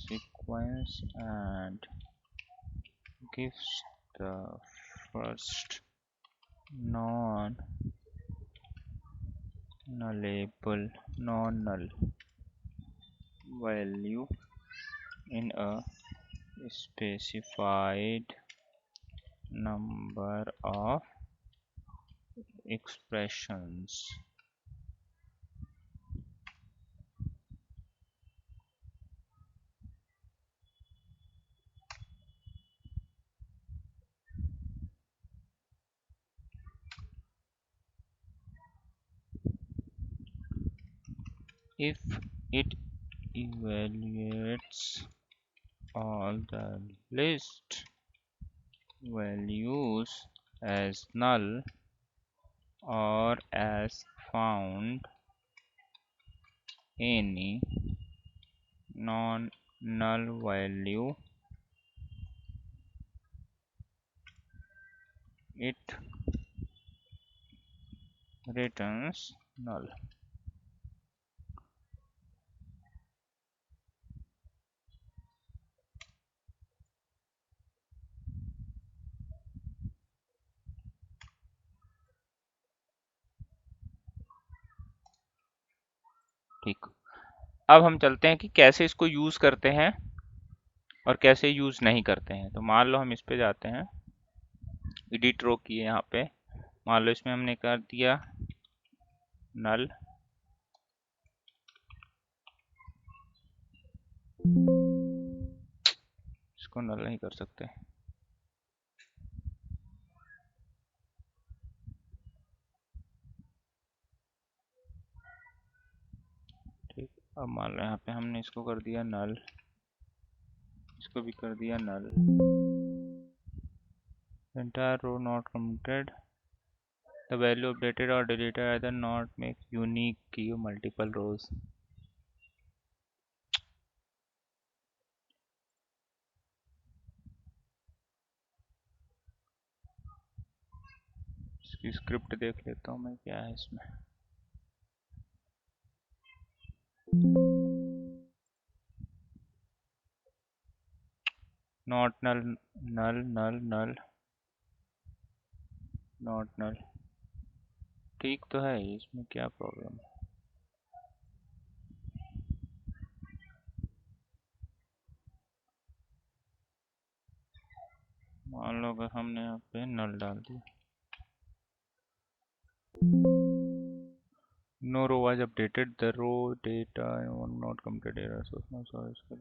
sequence and gives the first non-null value in a specified number of expressions. If it evaluates all the list values as null or as found any non-null value, it returns null. ठीक, अब हम चलते हैं कि कैसे इसको use करते हैं और कैसे यूज नहीं करते हैं। तो मान लो हम इस पे जाते हैं, एडिट रो किए, यहाँ पे मान लो इसमें हमने कर दिया नल, इसको नल नहीं कर सकते। ठीक, अब मान लो यहाँ पे हमने इसको कर दिया नल, इसको भी कर दिया नल। entire row not committed, the value updated or deleted either not make unique key multiple rows। इसकी स्क्रिप्ट देख लेता हूँ मैं क्या है इसमें। Not null null null null not null, ठीक तो है, इसमें क्या प्रॉब्लम है। मान लो अगर हमने यहाँ पे नल डाल दिया, no row was updated, the row data not completed error, so no sorry इसका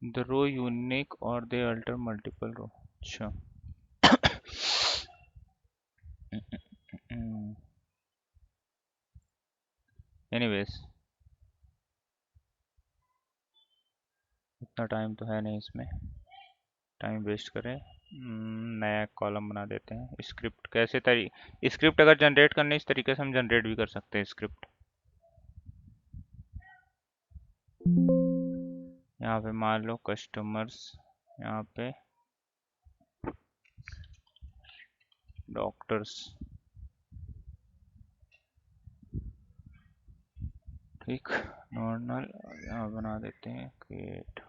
the row unique or they alter multiple row। अच्छा एनीवेज इतना टाइम तो है नहीं इसमें, टाइम वेस्ट करें। नया कॉलम बना देते हैं। स्क्रिप्ट कैसे स्क्रिप्ट अगर जनरेट करनी इस तरीके से हम जनरेट भी कर सकते हैं स्क्रिप्ट। यहाँ पे मान लो कस्टमर्स, यहाँ पे डॉक्टर्स, ठीक, नॉर्मल यहाँ बना देते हैं क्रिएट।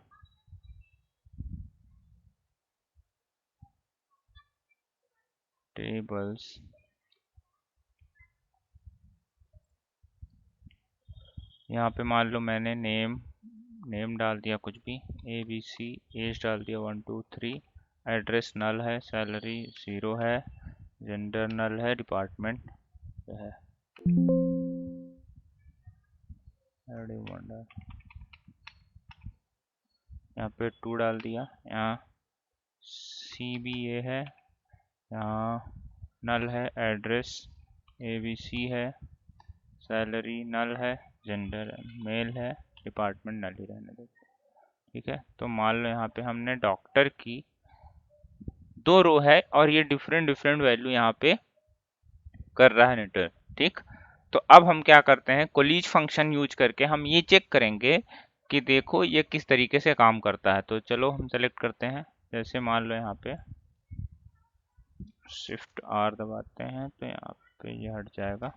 टेबल्स, यहाँ पे मान लो मैंने नेम डाल दिया कुछ भी, ABC, एज डाल दिया 1 2 3, एड्रेस नल है, सैलरी 0 है, जेंडर नल है, डिपार्टमेंट है, यहाँ पे 2 डाल दिया, यहाँ CBA है, यहाँ नल है, एड्रेस ABC है, सैलरी नल है, जेंडर मेल है, डिपार्टमेंट नल ही रहने दो। ठीक है, तो मान लो यहाँ पे हमने डॉक्टर की 2 रो है और ये डिफरेंट वैल्यू यहाँ पे कर रहा है नेटर। ठीक, तो अब हम क्या करते हैं, कोलीज फंक्शन यूज करके हम ये चेक करेंगे कि देखो ये किस तरीके से काम करता है। तो चलो हम सेलेक्ट करते हैं, जैसे मान लो यहाँ पे शिफ्ट R दबाते हैं तो यहाँ पे ये हट जाएगा।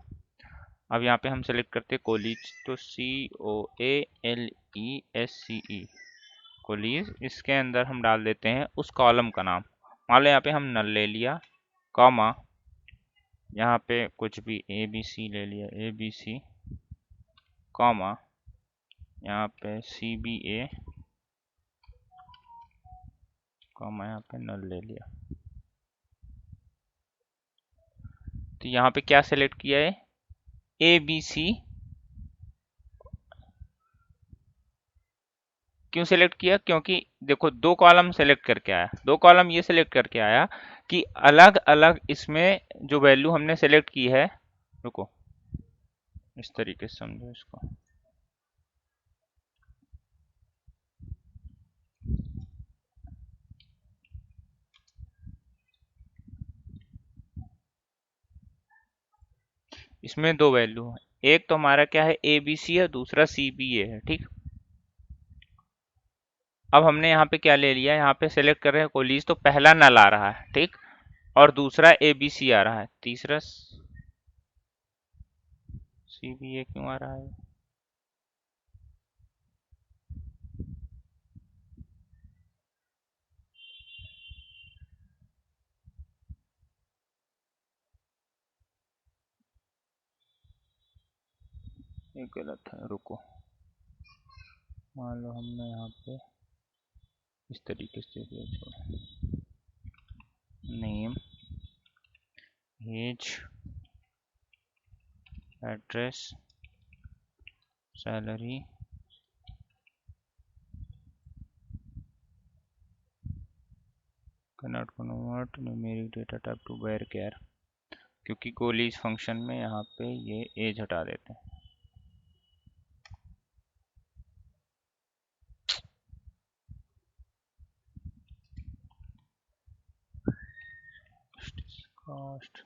अब यहाँ पे हम सेलेक्ट करते हैं कोलीज, तो COALESCE कोलीज, इसके अंदर हम डाल देते हैं उस कॉलम का नाम। मान लो यहाँ पे हम नल ले लिया, कॉमा, यहाँ पे कुछ भी ABC ले लिया, ABC, कॉमा, यहाँ पे CBA, कॉमा, यहाँ पे नल ले लिया। तो यहाँ पे क्या सेलेक्ट किया है, ABC। क्यों सेलेक्ट किया, क्योंकि देखो 2 कॉलम सेलेक्ट करके आया, 2 कॉलम ये सेलेक्ट करके आया कि अलग अलग इसमें जो वैल्यू हमने सेलेक्ट की है, रुको इस तरीके से समझो इसको, इसमें 2 वैल्यू है, एक तो हमारा क्या है ABC है, दूसरा CBA है। ठीक, अब हमने यहाँ पे क्या ले लिया, यहाँ पे सेलेक्ट कर रहे हैं कोलीज, तो पहला नल आ रहा है, ठीक, और दूसरा ABC आ रहा है, तीसरा CBA क्यों आ रहा है। ये गलत है, रुको, मान लो हमने यहाँ पे इस तरीके से दिया, छोड़ो, name, age, address, salary, cannot convert numeric data type to varchar, क्योंकि कोलीज फंक्शन में यहाँ पे ये एज हटा देते हैं। कॉस्ट,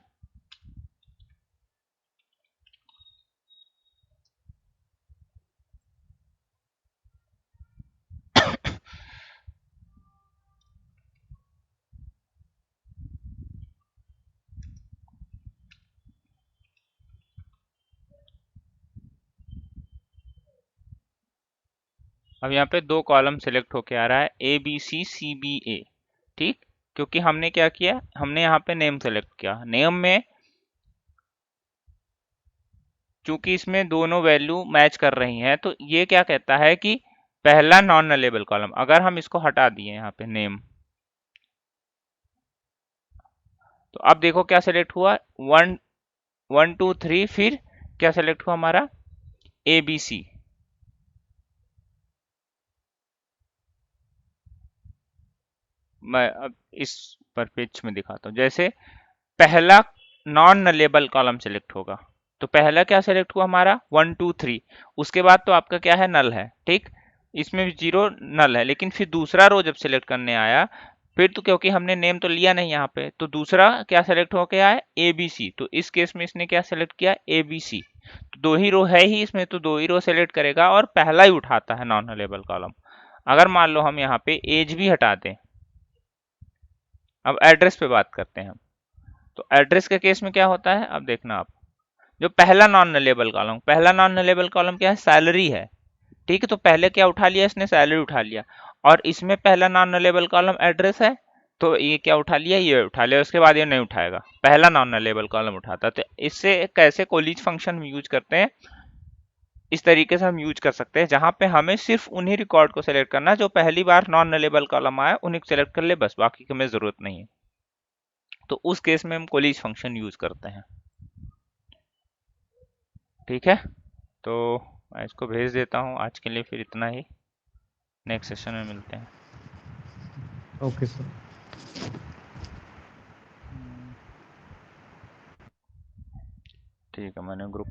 अब यहाँ पे 2 कॉलम सेलेक्ट होके आ रहा है ABC CBA। ठीक, क्योंकि हमने क्या किया, हमने यहाँ पे नेम सेलेक्ट किया, नेम में चूंकि इसमें दोनों वैल्यू मैच कर रही हैं, तो ये क्या कहता है कि पहला नॉन नलेबल कॉलम, अगर हम इसको हटा दिए यहाँ पे नेम, तो अब देखो क्या सेलेक्ट हुआ, 1 1 2 3, फिर क्या सेलेक्ट हुआ हमारा ABC। मैं अब इस पर पिच में दिखाता हूँ, जैसे पहला नॉन नलेबल कॉलम सेलेक्ट होगा, तो पहला क्या सेलेक्ट हुआ हमारा 1 2 3, उसके बाद तो आपका क्या है नल है, ठीक, इसमें भी 0 नल है। लेकिन फिर दूसरा रो जब सिलेक्ट करने आया, फिर तो क्योंकि हमने नेम तो लिया नहीं यहाँ पे, तो दूसरा क्या सेलेक्ट हो गया है ABC। तो इस केस में इसने क्या सेलेक्ट किया ABC। तो दो ही रो है ही इसमें, तो दो ही रो सेलेक्ट करेगा और पहला ही उठाता है नॉन अवेलेबल कॉलम। अगर मान लो हम यहाँ पे एज भी हटा दें, अब एड्रेस पे बात करते हैं हम। तो एड्रेस के केस में क्या होता है, अब देखना आप, जो पहला नॉन अवेलेबल कॉलम, पहला नॉन अवेलेबल कॉलम क्या है, सैलरी है, ठीक है। तो पहले क्या उठा लिया इसने, सैलरी उठा लिया, और इसमें पहला नॉन अवेलेबल कॉलम एड्रेस है, तो ये क्या उठा लिया, ये उठा लिया, उसके बाद ये नहीं उठाएगा, पहला नॉन अवेलेबल कॉलम उठाता। तो इससे कैसे कोलिज फंक्शन यूज करते हैं, इस तरीके से हम यूज कर सकते हैं, जहां पे हमें सिर्फ उन्हीं रिकॉर्ड को सेलेक्ट करना है जो पहली बार नॉन अवेलेबल कॉलम आया, उन्हीं को सेलेक्ट कर ले बस, बाकी की हमें जरूरत नहीं है। तो उस केस में हम कोलिज फंक्शन यूज करते हैं, ठीक है। तो मैं इसको भेज देता हूँ, आज के लिए फिर इतना ही, नेक्स्ट सेशन में मिलते हैं। Okay sir. ठीक है, मैंने ग्रुप